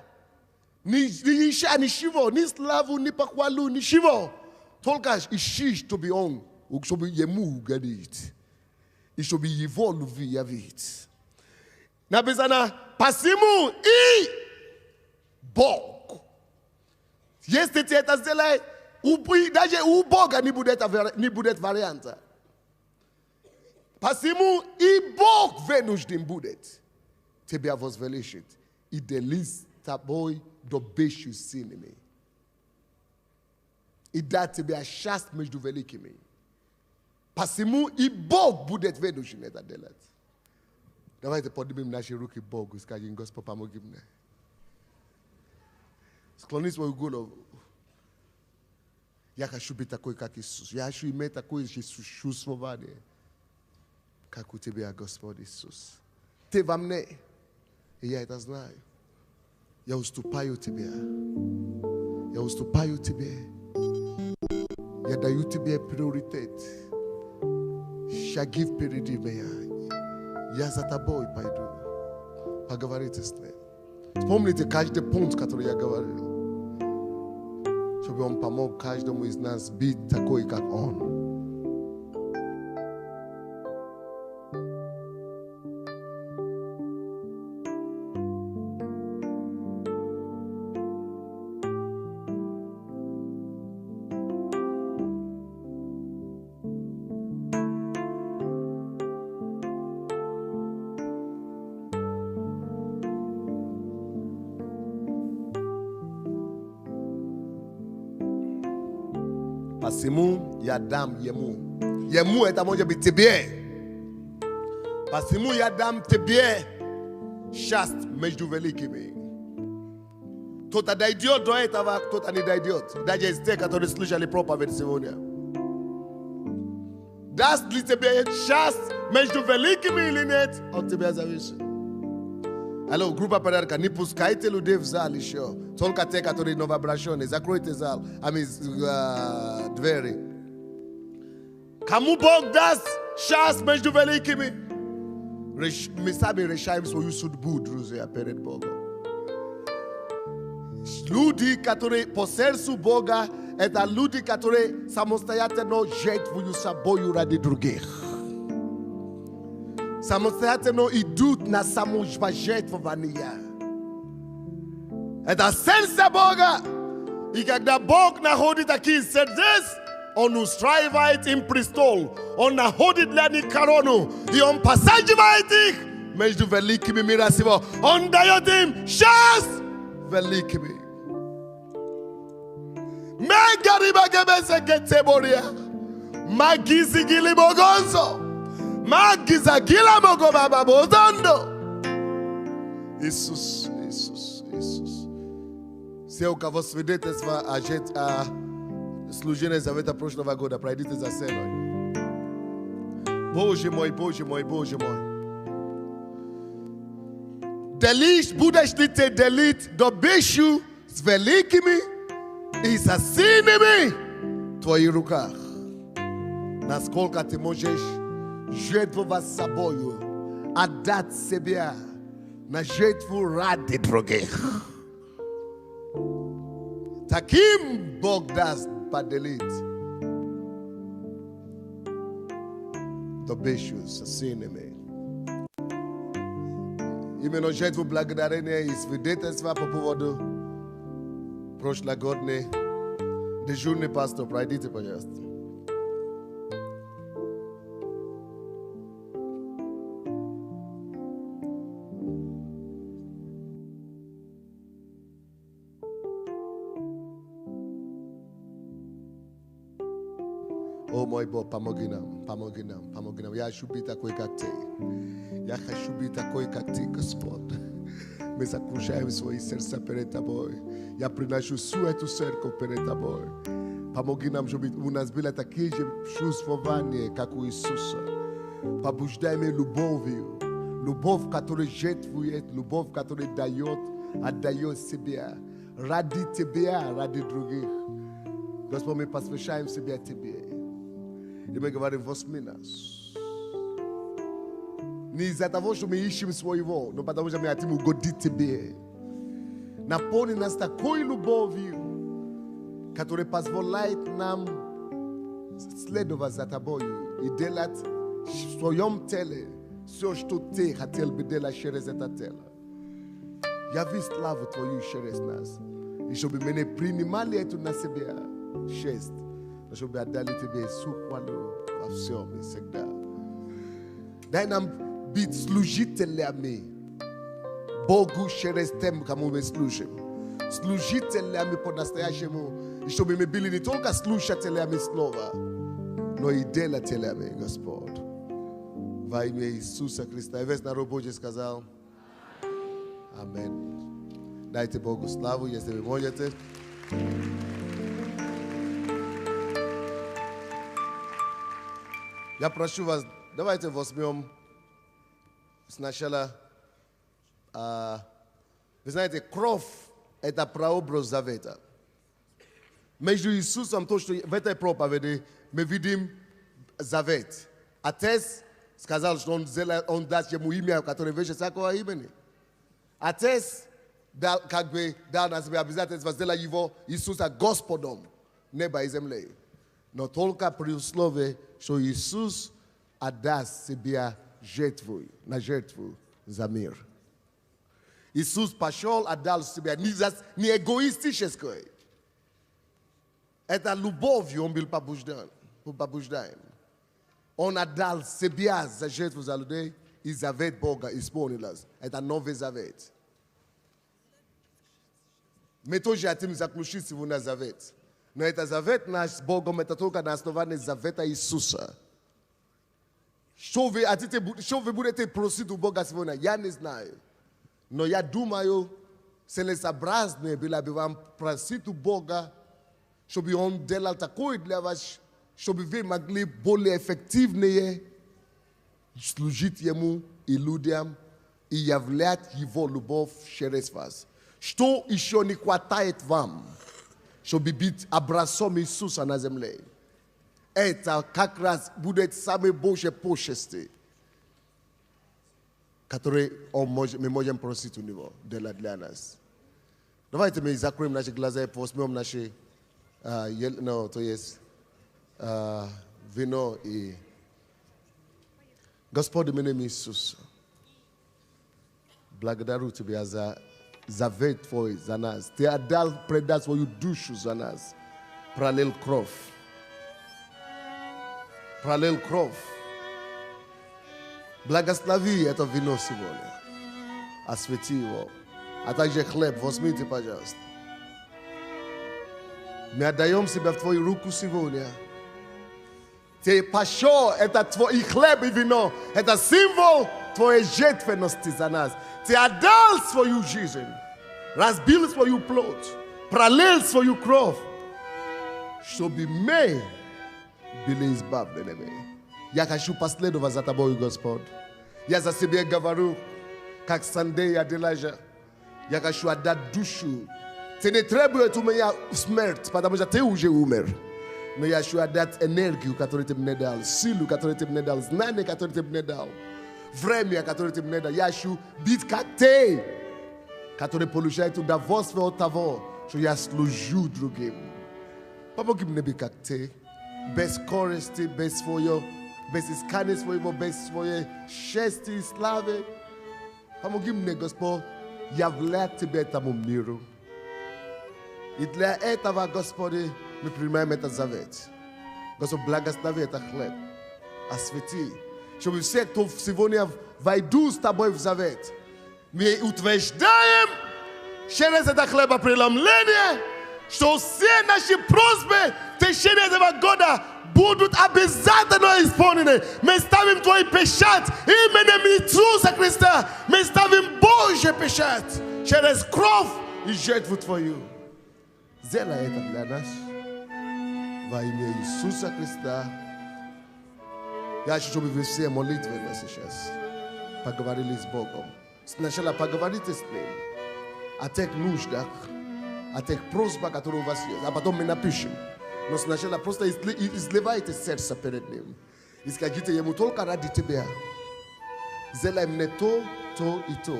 Ничего, ни славу, ни похвалу, ничего. Только ищи, чтобы Он, чтобы Ему угодить. И чтобы Его любви явить. Написано, посему и Бог. Если ты это сделаешь, даже у Бога не будет варианта. Посему и Бог вынужден будет тебя возвеличить и делить с тобой добычу сильными. И дать тебе счастье между великими. Посему и Бог будет вынужден это делать. Давайте поднимем наши руки Богу и скажем, Господь, помоги мне. Склони свою голову. Я хочу быть такой, как Иисус. Я хочу иметь такое чувствование, как у тебя, Господь Иисус. Ты во мне, и я это знаю. Я уступаю тебе. Я уступаю тебе. Я даю тебе приоритет. Шаги впереди меня. Я за тобой пойду. Поговорите с ним. Вспомните каждый пункт, который я говорил. Чтобы Он помог каждому из нас быть такой, как Он. Посему я дам ему. Ему это может быть тебе. Посему я дам тебе счастье между великими. Кто-то дойдет до этого, кто-то не дойдет. Даже из тех, которые слышали проповедь сегодня. Даст ли тебе счастье между великими или нет, от тебя зависит. Алло, группа порядка, не пускайте людей в зал еще. Только те, которые новообращенные. Закройте зал, двери. Кому Бог даст счастье между великими? Мы сами решаем свою судьбу, друзья, перед Богом. Люди, которые по сердцу Бога, это люди, которые самостоятельно жертвуют собою ради других. Самостоятельно идут на самопожертвование. Это сердце Бога. И когда Бог находит такие сердец, Он устраивает им престол. Он находит для них корону. И Он посаживает их между великими мира сего. Он дает им счастье великими. gariba gebese keteboria. Magizi gili mogonzo. Magiza gila mogo baba bozondo. Jesus. Se eu que vos vedetes a gente a slujene zaveta prošla vagoda, prajdite za senoj. Bože moj. Deliš, budeš li te delit do bišu s velikimi i sa sinimi tvojih rukah. Naskолько ти можеш жертвовать собою, отдать себя на жертву ради других. Таким Бог даст поделить до бишу с синими. Именно жертву благодарения и свидетельства по поводу прошлогодней дежурный пастор. Пройдите, пожалуйста. О мой Бог, помоги нам. Я ощущу такой, как Ты. Я хочу быть такой, как Ты, Господь. Мы закружаем свои сердца перед Тобой. Я приношу всю эту церковь перед Тобой. Помоги нам, чтобы у нас были такие же чувствования, как у Иисуса. Побуждай меня любовью. Любовь, которая жертвует, любовь, которая отдает себя. Ради Тебя, ради других. Господь, мы посвящаем себя Тебе. И мы говорим, возьми нас. Не из-за того, что мы ищем своего, но потому что мы хотим угодить Тебе. Наполни нас такой любовью, которая позволяет нам следовать за Тобою и делать в своем теле все, что Ты хотел бы делать через это тело. Яви славу Твою через нас. И чтобы мы не принимали это на себя честь, но чтобы отдали Тебе всю хвалу во всем и всегда. Дай нам быть служителями Богу через тем, кому мы служим. Служителями по-настоящему. И чтобы мы были не только слушателями слова, но и делателями, Господь. Во имя Иисуса Христа. И весь народ Божий сказал Аминь. Дайте Богу славу, если вы можете. Я прошу вас, давайте возьмем сначала, вы знаете, кровь – это прообраз завета. Между Иисусом, то, что в этой проповеди мы видим завет. Отец сказал, что он даст ему имя, которое выше всякого имени. Отец дал на себя обязательство сделать его Иисуса Господом неба и земли. Но только при условии, что Иисус отдаст себя на жертву за мир. Иисус пошел, отдал себя не эгоистической. Это любовью он был побуждаем. Он отдал себя за жертву за людей, и завет Бога исполнилось. Это новый завет. Мы тоже хотим заключить его на завет. Но это завет наш с Богом, это только на основании завета Иисуса. Что вы будете просить у Бога сегодня, я не знаю. Но я думаю, целесообразно было бы вам просить у Бога, чтобы Он делал такое для вас, чтобы вы могли более эффективнее служить Ему и людям, и являть Его любовь через вас. Что еще не хватает вам, чтобы быть образцом Иисуса на земле? Это как раз будет самые большие почести, которые мы можем просить у Него делать для нас. Давайте мы закроем наши глаза и возьмем наши, то есть вино и... Господи, в имя Иисуса, благодарю Тебя за завет Твой за нас. Ты отдал, предал свою душу за нас. Пролил кровь. Благослови это вино сегодня. Освети его. А также хлеб. Возьмите, пожалуйста. ми отдаем себя в Твои руки сегодня. Те пашо, это Твой хлеб и вино, это символ Твоей жертвенности за нас. Ты отдал свою жизнь, разбил свою плоть, пролил свою кровь, чтобы мы были избавлены. Я хочу последовать за Тобой, Господь. Я за себя говорю, как Сандей и Аделайжа. Я хочу отдать душу. Ты не требуешь у меня смерть, потому что ты уже умер. Но я хочу отдать энергию, которую ты мне дал, силу, которую ты мне дал, знание, которое ты мне дал, время, которое ты мне дал. Я хочу быть как ты, который получает удовольствие от того, что я служу другим. Помоги мне быть как ты, без корысти, без искания своего, без своей чести и славы. Помоги мне, Господь, являть Тебе этому миру. И для этого, Господи, мы принимаем этот завет. Господь, благослови этот хлеб, освети, чтобы все, кто сегодня войдут с Тобой в завет, мы утверждаем через это хлебопреломление, что все наши просьбы в течение этого года будут обязательно исполнены. Мы ставим Твой печать именем Иисуса Христа. Мы ставим Божий печать через кровь и жертву Твою. Сделай это для нас. Во имя Иисуса Христа. Я хочу, чтобы вы все молитвенно сейчас поговорили с Богом. Сначала поговорите с Ним о тех нуждах, о тех просьбах, которые у вас есть. А потом мы напишем. Но сначала просто изливайте сердце перед Ним. И скажите Ему только ради Тебя. Сделай мне то, то и то.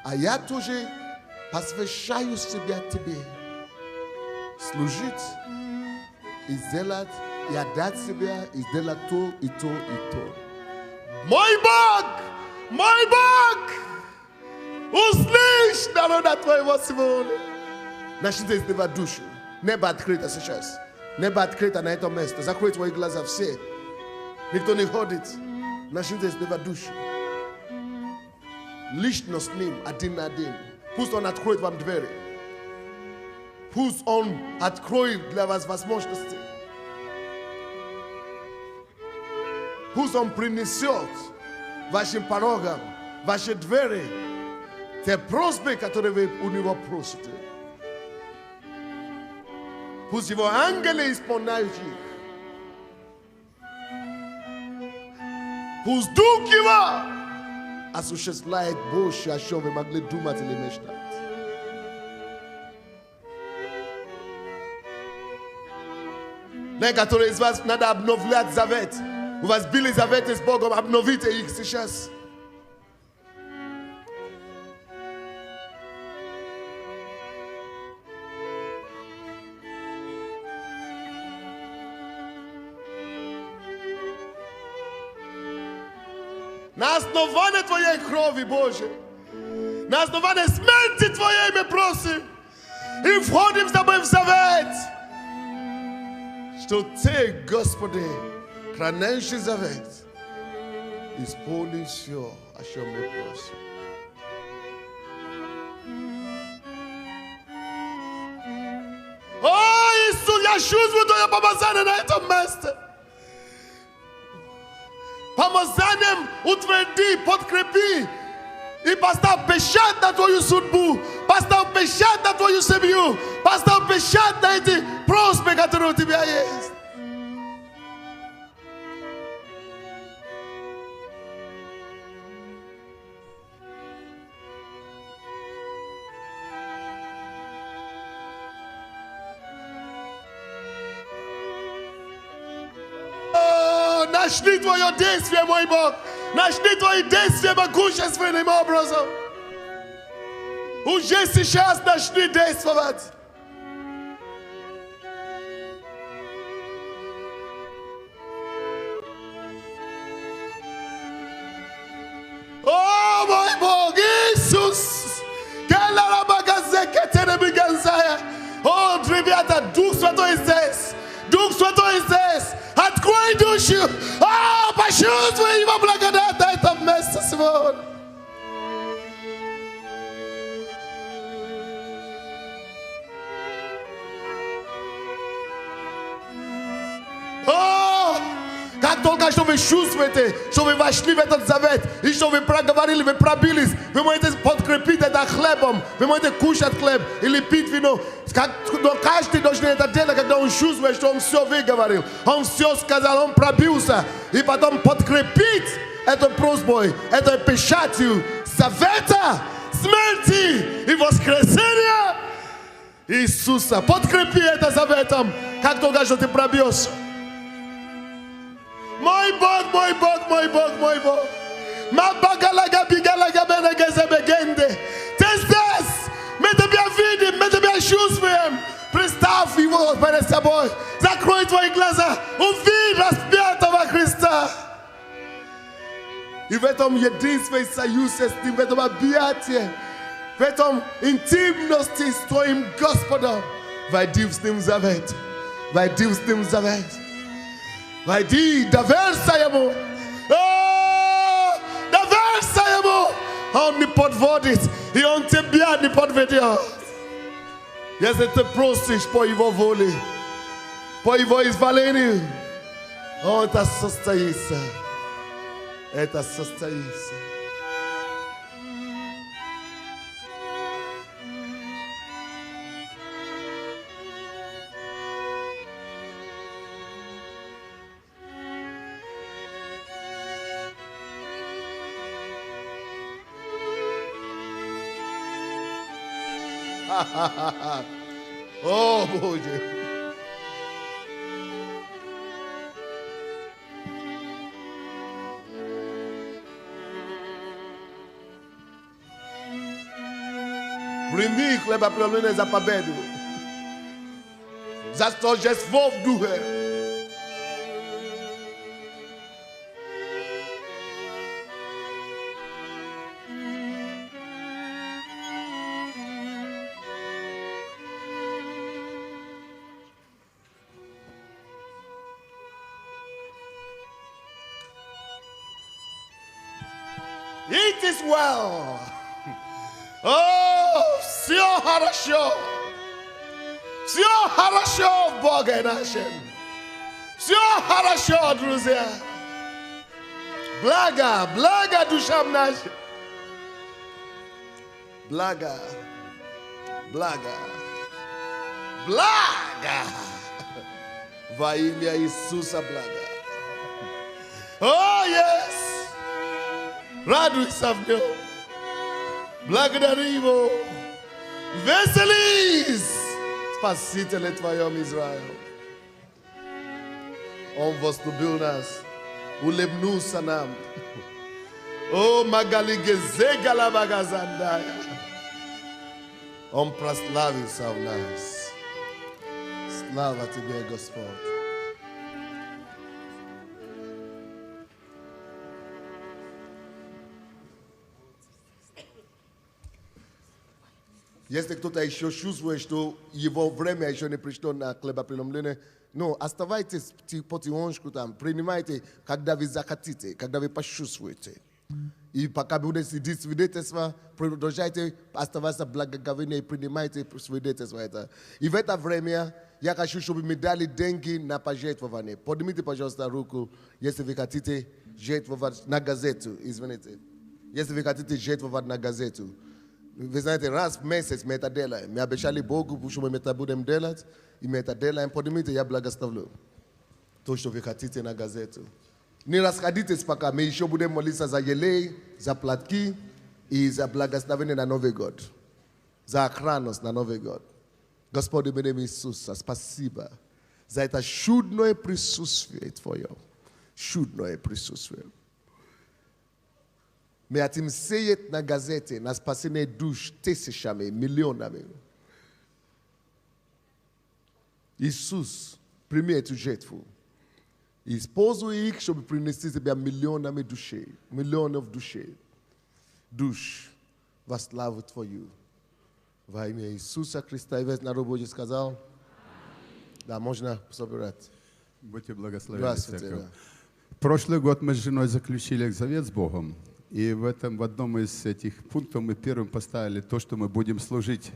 А я тоже посвящаю себя Тебе. Служить и сделать, и отдать себя, и сделать то, и то, и то. Мой Бог, услышь народа Твоего сегодня. Начните изливать душу. Небо открыто сейчас. Небо открыто на этом месте. Закрой твои глаза все. Никто не ходит. Начните изливать душу. Лично с Ним, один на один. Пусть Он откроет вам двери. Пусть Он откроет для вас возможности. Пусть Он принесет вашим порогам, ваши двери, те просьбы, которые вы у Него просите. Пусть Его ангелы исполняют их. Пусть Дух Его осуществляет больше, о чем вы могли думать или мечтать. Некоторые из вас надо обновлять завет. У вас были заветы с Богом, обновите их сейчас. На основании Твоей крови, Боже, на основании смерти Твоей мы просим и входим с Тобой в завет, что Ты, Господи, хранящий завет, исполни все, о чем мы просим. О, Иисус, я чувствую Твое помазание на этом месте. Помазанием утверди, подкрепи и поставь печать на Твою судьбу, поставь печать на Твою семью, поставь печать на эти просьбы, которые у Тебя есть. Начни Твое действие, мой Бог. Начни Твои действия могущественным образом. Уже сейчас начни действовать. О, мой Бог, Иисус. О, ребята, Дух Святой здесь. Дух Святой здесь. Открой душу. О, почувствуй Его благодать на этом месте сегодня. только что вы чувствуете, что вы вошли в этот завет, и что вы проговорили, вы пробились, вы можете подкрепить это хлебом, вы можете кушать хлеб или пить вино. Но каждый должен это делать, когда он чувствует, что он все выговорил, он все сказал, он пробился, и потом подкрепить этой просьбой, этой печатью завета, смерти и воскресения Иисуса. Подкрепи это заветом, как только что ты пробьешься. Мой Бог, мой Бог, мой Бог, мой Бог. Ты здесь, мы тебя видим, мы тебя чувствуем. Представь его перед собой. Закрой твои глаза, увидь распятого Христа. И в этом единстве союзе с Ним, в этом объятии, в этом интимности с Твоим Господом, войди с Ним в завет. Войди с Ним в завет. Войди, доверься Ему. Доверься Ему. Он не подводит, и Он тебя не подведет. Если ты просишь по Его воле, по Его изволению, Он это состоится. Это состоится. О, Боже! Прими хлеба преломлений за победу. За торжество в духе. It is well. О, все хорошо. Все хорошо в Боге нашем. Все хорошо, друзья. Благо, благо душам нашим. Благо, благо, благо. Во имя Иисуса благо. О, yes. Радуйся в нем. Благодари его. Веселись, Спасителе твоем Израиль. Он возлюбил нас, улыбнулся нам. О, Магалигезе Галабагазандая. Он прославился в нас. Слава тебе, Господь. Если кто-то еще чувствует, что его время еще не пришло на хлебопреломление, ну, оставайтесь потихонечку там, принимайте, когда вы захотите, когда вы почувствуете. И пока будет сидеть свидетельство, продолжайте оставаться благоговейны и принимайте свидетельство это. И в это время я хочу, чтобы мы дали деньги на пожертвование. Поднимите, пожалуйста, руку, если вы хотите жертвовать на газету, извините. Если вы хотите жертвовать на газету. Вы знаете, раз в месяц мы это делаем. Мы обещали Богу, что мы это будем делать, и мы это делаем. Поднимите, я благословлю. То, что вы хотите на газету. Не расходитесь пока, мы еще будем молиться за елей, за платки и за благословение на Новый год. За охрану на Новый год. Господи, в имя Иисуса, спасибо за это чудное присутствие Твое. Чудное присутствие. Мы хотим сеять на газете, на спасение душ тысячами, миллионами. Иисус, прими эту жертву. Используй их, чтобы принести себя миллионами душей, миллионов душей. Душ во славу Твою. Во имя Иисуса Христа. И весь народ Божий сказал. Да, можно собирать. Будьте благословенны, церковь. Да. Прошлый год мы с женой заключили завет с Богом. И в одном из этих пунктов мы первым поставили то, что мы будем служить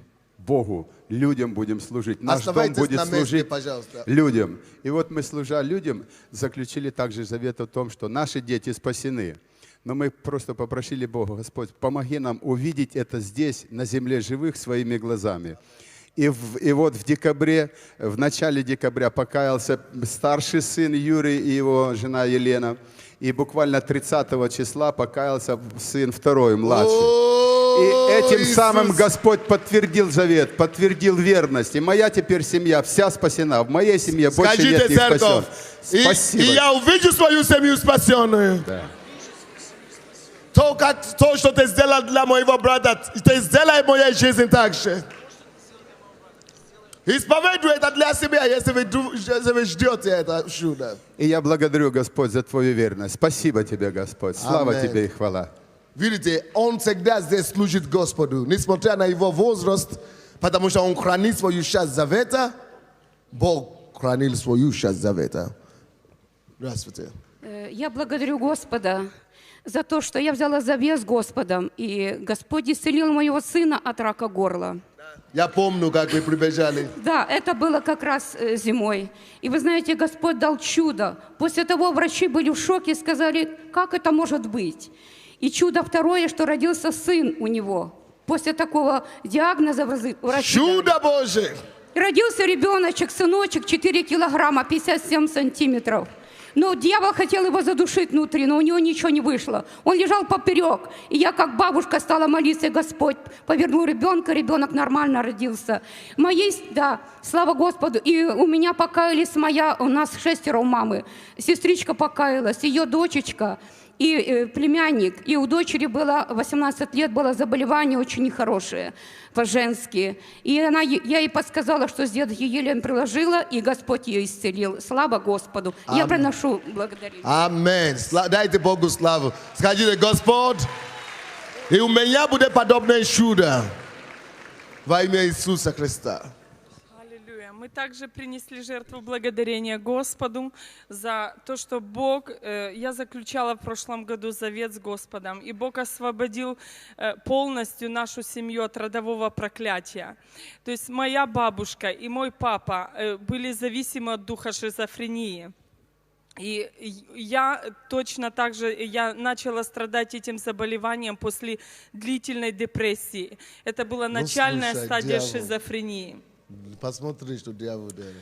Богу, людям будем служить. Наш дом Оставайтесь будет на месте, служить пожалуйста. людям. И вот мы, служа людям, заключили также завет о том, что наши дети спасены. Но мы просто попросили Бога: Господь, помоги нам увидеть это здесь, на земле живых, своими глазами. И вот в декабре, в начале декабря покаялся старший сын Юрий и его жена Елена. И буквально 30 числа покаялся сын второй, младший. И этим самым Господь подтвердил завет, подтвердил верность. И моя теперь семья вся спасена. В моей семье больше нет них спасен. Спасибо. И я увижу свою семью спасенную. Да. То, что ты сделал для моего брата, ты сделай в моей жизни так же. Исповедуй это для себя, если вы ждете это чудо. И я благодарю, Господь, за Твою верность. Спасибо Тебе, Господь. Слава Аминь. Тебе и хвала. Видите, он всегда здесь служит Господу, несмотря на его возраст, потому что он хранит свою часть завета, Бог хранил свою часть завета. Здравствуйте. Я благодарю Господа за то, что я взяла завет с Господом, и Господь исцелил моего сына от рака горла. Я помню, как вы прибежали. Да, это было как раз зимой. И вы знаете, Господь дал чудо. После того врачи были в шоке и сказали, как это может быть? И чудо второе, что родился сын у него. После такого диагноза врачи... Чудо Божие! Родился ребеночек, сыночек, 4 килограмма, 57 сантиметров. Но дьявол хотел его задушить внутри, но у него ничего не вышло. Он лежал поперек. И я, как бабушка, стала молиться: Господь, повернул ребенка, ребенок нормально родился. Да, слава Господу. И у меня покаялись у нас 6 у мамы. Сестричка покаялась, ее дочечка и племянник. И у дочери было 18 лет, было заболевание очень нехорошее, по-женски. И я ей подсказала, что сделать, еле приложила, и Господь ее исцелил. Слава Господу. Я приношу благодарение. Аминь. Дайте Богу славу. Скажите: Господь, и у меня будет подобное чудо во имя Иисуса Христа. Аллилуйя. Мы также принесли жертву благодарения Господу за то, что Бог, я заключала в прошлом году завет с Господом, и Бог освободил полностью нашу семью от родового проклятия. То есть моя бабушка и мой папа были зависимы от духа шизофрении. И я точно так же, я начала страдать этим заболеванием после длительной депрессии. Это была начальная стадия шизофрении. Посмотри, что дьявол делает.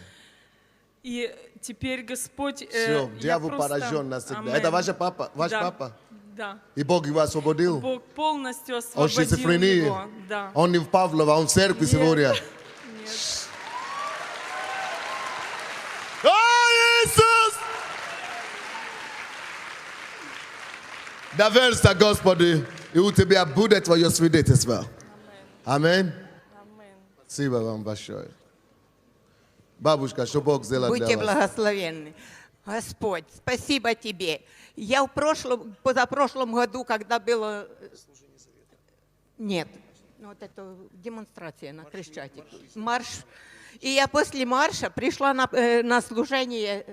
И теперь Господь... Все, дьявол поражен навсегда. Амен. Это ваш папа? Ваш Да. папа? Да. И Бог его освободил? Бог полностью Он освободил шизофрения? его. Да. Он не в Павлова, он в церкви Нет. сегодня. Нет. О, Иисус! Доверься Господу, и у тебя будет твое свидетельство. Аминь. Амен. Спасибо вам большое. Бабушка, что Бог сделал Будьте для вас? благословенны. Господь, спасибо Тебе. Я в позапрошлом году, когда было... Нет, ну вот это демонстрация на Крещатике. Марш. И я после марша пришла на служение,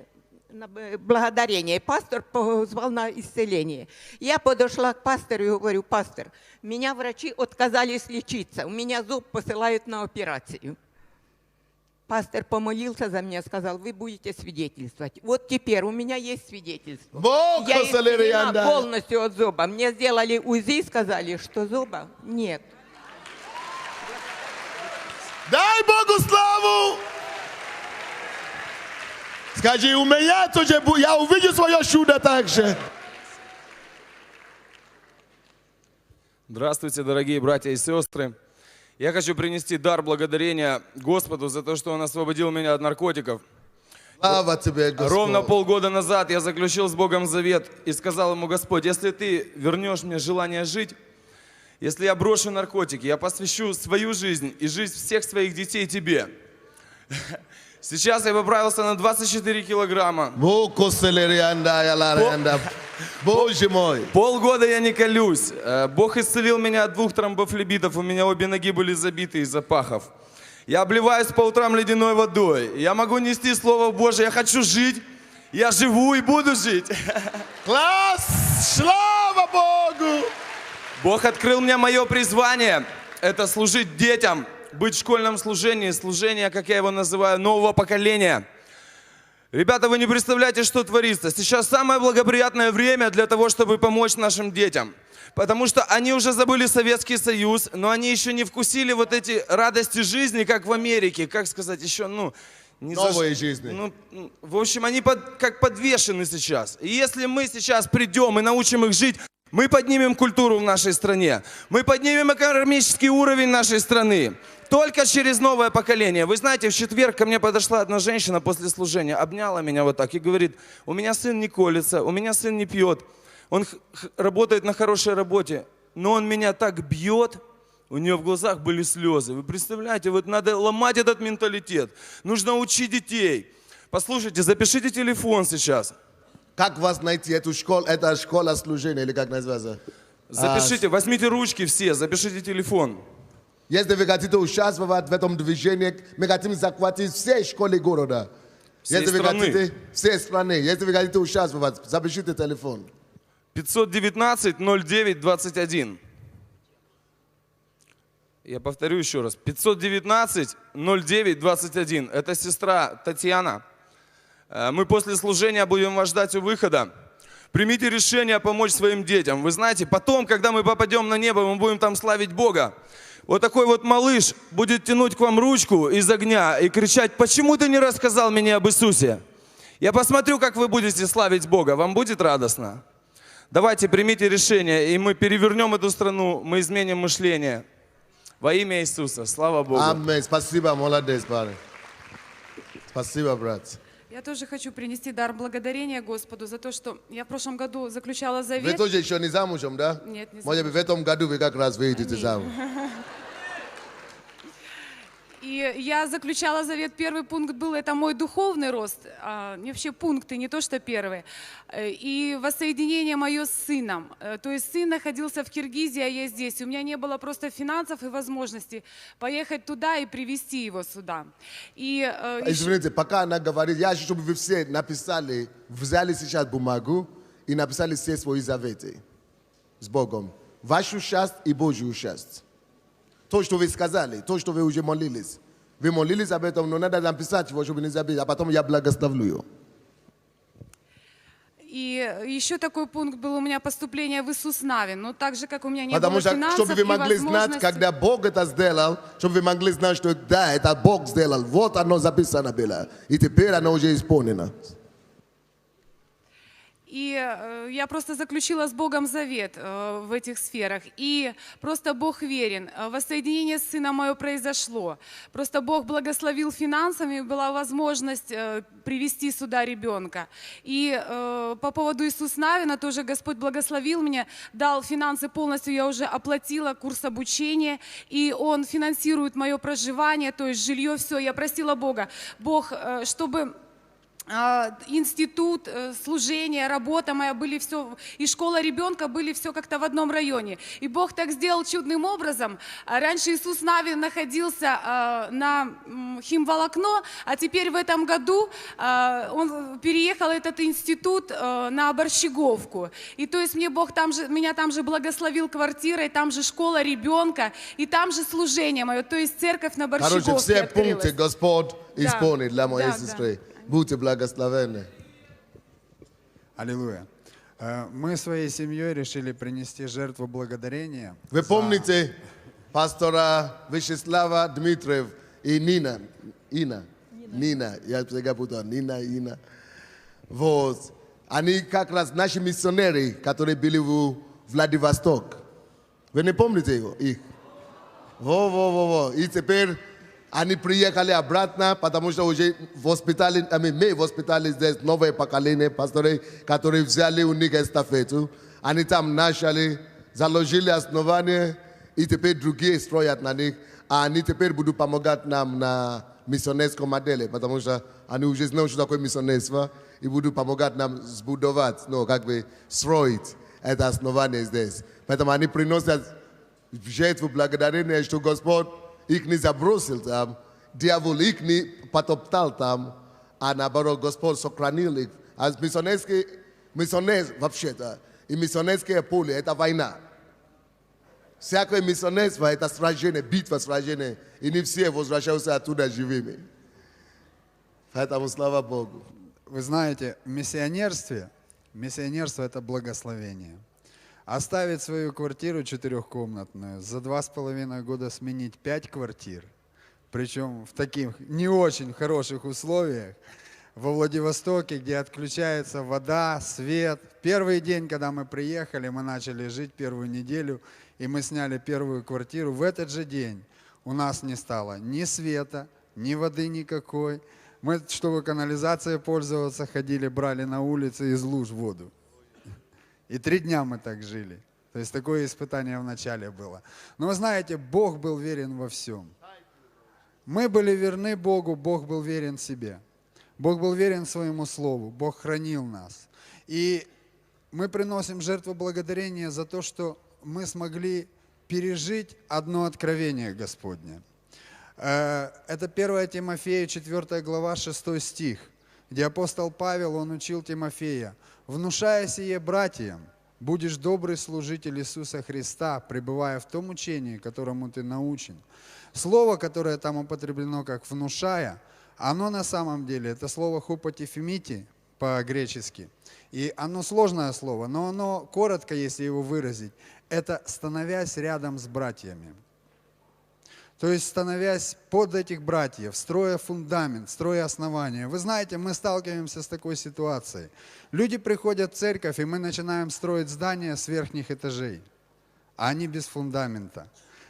на благодарение. Пастор позвал на исцеление. Я подошла к пастору и говорю: пастор, меня врачи отказались лечиться, у меня зуб посылают на операцию. Пастор помолился за меня, сказал: вы будете свидетельствовать. Вот теперь у меня есть свидетельство. Бог Я исцелена исцелил. полностью от зуба. Мне сделали УЗИ, сказали, что зуба нет. Дай Богу славу! Скажи: у меня тоже, я увижу свое чудо также. Здравствуйте, дорогие братья и сестры. Я хочу принести дар благодарения Господу за то, что Он освободил меня от наркотиков. Слава тебе, Господь. Ровно полгода назад я заключил с Богом завет и сказал Ему: Господь, если Ты вернешь мне желание жить, если я брошу наркотики, я посвящу свою жизнь и жизнь всех своих детей Тебе. Сейчас я поправился на 24 килограмма. Боже мой. Полгода я не колюсь. Бог исцелил меня от 2 тромбофлебитов. У меня обе ноги были забиты из-за пахов. Я обливаюсь по утрам ледяной водой. Я могу нести Слово Божие. Я хочу жить. Я живу и буду жить. Класс! Слава Богу! Бог открыл мне мое призвание. Это служить детям, быть в школьном служении, служение, как я его называю, нового поколения. Ребята, вы не представляете, что творится. Сейчас самое благоприятное время для того, чтобы помочь нашим детям. Потому что они уже забыли Советский Союз, но они еще не вкусили вот эти радости жизни, как в Америке. Как сказать, еще, не Новой жизни. В общем, они как подвешены сейчас. И если мы сейчас придем и научим их жить, мы поднимем культуру в нашей стране. Мы поднимем экономический уровень нашей страны. Только через новое поколение. Вы знаете, в четверг ко мне подошла одна женщина после служения, обняла меня вот так и говорит: у меня сын не колется, у меня сын не пьет, он работает на хорошей работе, но он меня так бьет. У нее в глазах были слезы. Вы представляете, вот надо ломать этот менталитет. Нужно учить детей. Послушайте, запишите телефон сейчас. Как вас найти? Эту школу, это школа служения, или как называется? Запишите, возьмите ручки все, запишите телефон. Если вы хотите участвовать в этом движении, мы хотим захватить все школы города. Всей страны. Все страны. Если вы хотите участвовать, запишите телефон. 519-09-21. Я повторю еще раз. 519-09-21. Это сестра Татьяна. Мы после служения будем вас ждать у выхода. Примите решение помочь своим детям. Вы знаете, потом, когда мы попадем на небо, мы будем там славить Бога. Вот такой вот малыш будет тянуть к вам ручку из огня и кричать: почему ты не рассказал мне об Иисусе? Я посмотрю, как вы будете славить Бога. Вам будет радостно? Давайте примите решение, и мы перевернем эту страну, мы изменим мышление. Во имя Иисуса. Слава Богу. Аминь. Спасибо, молодец, парень. Спасибо, брат. Я тоже хочу принести дар благодарения Господу за то, что я в прошлом году заключала Вы завет. тоже еще не замужем, да? Нет, не Может быть, в этом году вы как раз выйдете замуж. И я заключала завет, первый пункт был, это мой духовный рост, вообще пункты, не то что первый. И воссоединение мое с сыном. То есть сын находился в Киргизии, а я здесь. У меня не было просто финансов и возможности поехать туда и привезти его сюда. И, Извините, пока она говорит, я хочу, чтобы вы все написали, взяли сейчас бумагу и написали все свои заветы с Богом. Вашу счастье и Божью счастье. То, что вы сказали, то, что вы уже молились. Вы молились об этом, но надо написать его, чтобы не забыть, а потом я благословлю ее. И еще такой пункт был у меня поступление в Иисус Навин. Но так же, как у меня не Потому было что, финансов чтобы вы и могли знать, возможностей. когда Бог это сделал, чтобы вы могли знать, что да, это Бог сделал. Вот оно записано было. И теперь оно уже исполнено. И я просто заключила с Богом завет в этих сферах. И просто Бог верен. Воссоединение с сыном мое произошло. Просто Бог благословил финансами, была возможность привести сюда ребенка. И по поводу Иисус Навина тоже Господь благословил меня, дал финансы полностью, я уже оплатила курс обучения, и Он финансирует мое проживание, то есть жилье, все. Я просила Бога, Бог, чтобы институт, служение, работа моя были все, и школа ребенка были все как-то в одном районе. И Бог так сделал чудным образом. Раньше Иисус Навин находился на химволокно, а теперь в этом году он переехал, этот институт, на Борщеговку. И то есть меня там же благословил квартирой, там же школа ребенка, и там же служение мое, то есть церковь на Борщеговке. Короче, все открылась. пункты Господь исполнит для моей да, сестры. Будьте благословенны. Аллилуйя. Мы своей семьей решили принести жертву благодарения. Вы помните пастора Вячеслава Дмитриев и Нина? Нина. Я всегда путаю. Нина. Вот. Они как раз наши миссионеры, которые были в Владивосток. Вы не помните их? Во. И теперь они приехали обратно, потому что уже в госпитале, мы в госпитале здесь новое поколение пасторов, которые взяли у них эстафету. Они там начали, заложили основание, и теперь другие строят на них. А они теперь будут помогать нам на миссионерском модели, потому что они уже знают, что такое миссионерство, и будут помогать нам сбудовать, как бы строить это основание здесь. Поэтому они приносят жертву благодарения, что Господь их не забросил там, дьявол их не потоптал там, а наоборот Господь сохранил их. А миссионер вообще-то, и миссионерское поле – это война. Всякое миссионерство – это сражение, битва, сражение. И не все возвращаются оттуда живыми. Поэтому слава Богу. Вы знаете, миссионерство – это благословение. Оставить свою квартиру четырехкомнатную, за 2,5 года сменить 5 квартир, причем в таких не очень хороших условиях, во Владивостоке, где отключается вода, свет. Первый день, когда мы приехали, мы начали жить первую неделю, и мы сняли первую квартиру. В этот же день у нас не стало ни света, ни воды никакой. Мы, чтобы канализацией пользоваться, ходили, брали на улице из луж воду. И 3 дня мы так жили. То есть такое испытание в начале было. Но вы знаете, Бог был верен во всем. Мы были верны Богу, Бог был верен себе. Бог был верен своему Слову, Бог хранил нас. И мы приносим жертву благодарения за то, что мы смогли пережить одно откровение Господне. Это 1 Тимофея, 4 глава, 6 стих, где апостол Павел, он учил Тимофея: «Внушая сие братьям, будешь добрый служитель Иисуса Христа, пребывая в том учении, которому ты научен». Слово, которое там употреблено как «внушая», оно на самом деле, это слово «хупотифемити» по-гречески. И оно сложное слово, но оно коротко, если его выразить, это «становясь рядом с братьями». То есть, становясь под этих братьев, строя фундамент, строя основания. Вы знаете, мы сталкиваемся с такой ситуацией. Люди приходят в церковь, и мы начинаем строить здания с верхних этажей, а они без фундамента.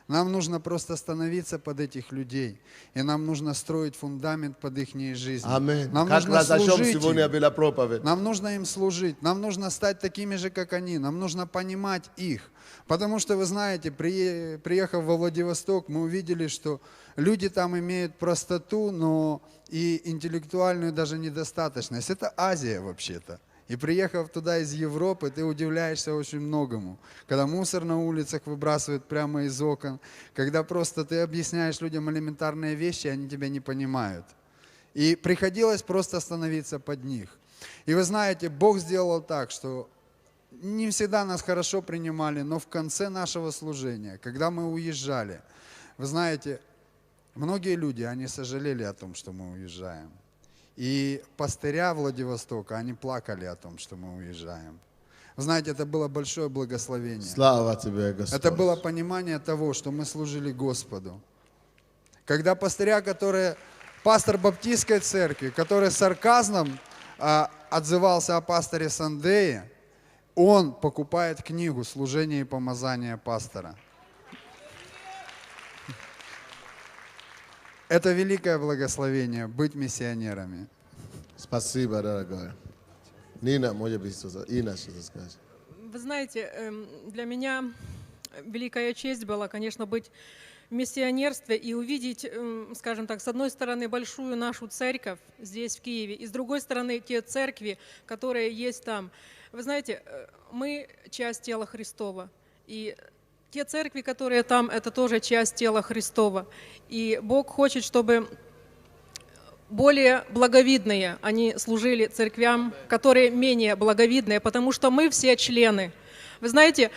Нам нужно просто становиться под этих людей, и нам нужно строить фундамент под их жизнь. Аминь. Нам Как нужно раз о чем служить сегодня им. была проповедь. Нам нужно им служить, нам нужно стать такими же, как они, нам нужно понимать их. Потому что, вы знаете, приехав во Владивосток, мы увидели, что люди там имеют простоту, но и интеллектуальную даже недостаточность. Это Азия вообще-то. И приехав туда из Европы, ты удивляешься очень многому. Когда мусор на улицах выбрасывают прямо из окон, когда просто ты объясняешь людям элементарные вещи, они тебя не понимают. И приходилось просто становиться под них. И вы знаете, Бог сделал так, что не всегда нас хорошо принимали, но в конце нашего служения, когда мы уезжали, вы знаете, многие люди, они сожалели о том, что мы уезжаем. И пастыря Владивостока, они плакали о том, что мы уезжаем. Вы знаете, это было большое благословение. Слава тебе, Господь. Это было понимание того, что мы служили Господу. Когда пастыря, пастор Баптистской церкви, который с сарказмом отзывался о пасторе Сандее, он покупает книгу «Служение и помазание пастора». Это великое благословение быть миссионерами. Спасибо, дорогая. Нина, может быть, Инна что-то скажет. Вы знаете, для меня великая честь была, конечно, быть в миссионерстве и увидеть, скажем так, с одной стороны, большую нашу церковь здесь, в Киеве, и с другой стороны, те церкви, которые есть там. Вы знаете, мы часть тела Христова, и те церкви, которые там, это тоже часть тела Христова. И Бог хочет, чтобы более благовидные они служили церквям, которые менее благовидные, потому что мы все члены. Вы знаете,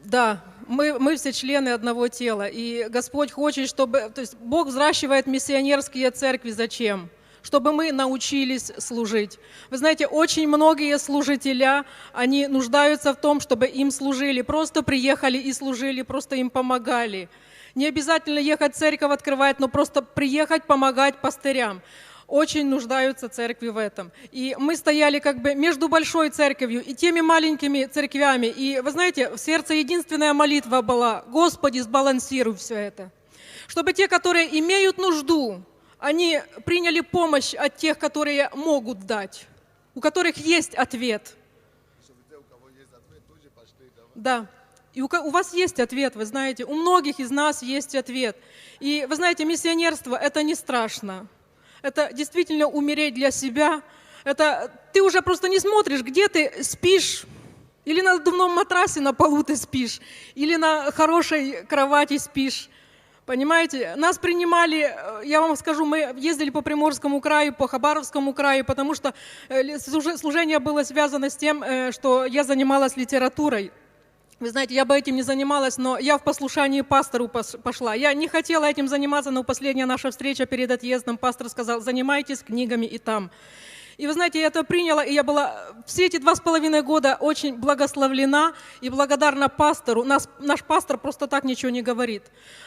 да, мы все члены одного тела, и Господь хочет, чтобы... То есть Бог взращивает миссионерские церкви. Зачем? Чтобы мы научились служить. Вы знаете, очень многие служителя, они нуждаются в том, чтобы им служили. Просто приехали и служили, просто им помогали. Не обязательно ехать в церковь открывать, но просто приехать помогать пастырям. Очень нуждаются церкви в этом. И мы стояли как бы между большой церковью и теми маленькими церквями. И вы знаете, в сердце единственная молитва была: Господи, сбалансируй все это. Чтобы те, которые имеют нужду, они приняли помощь от тех, которые могут дать, у которых есть ответ. Да, и у вас есть ответ, вы знаете, у многих из нас есть ответ. И вы знаете, миссионерство – это не страшно. Это действительно умереть для себя. Это ты уже просто не смотришь, где ты спишь. Или на надувном матрасе на полу ты спишь, или на хорошей кровати спишь. Понимаете, нас принимали, я вам скажу, мы ездили по Приморскому краю, по Хабаровскому краю, потому что служение было связано с тем, что я занималась литературой. Вы знаете, я бы этим не занималась, но я в послушании пастору пошла. Я не хотела этим заниматься, но последняя наша встреча перед отъездом, пастор сказал: занимайтесь книгами и там. И вы знаете, я это приняла, и я была все эти 2,5 года очень благословлена и благодарна пастору. Наш пастор просто так ничего не говорит.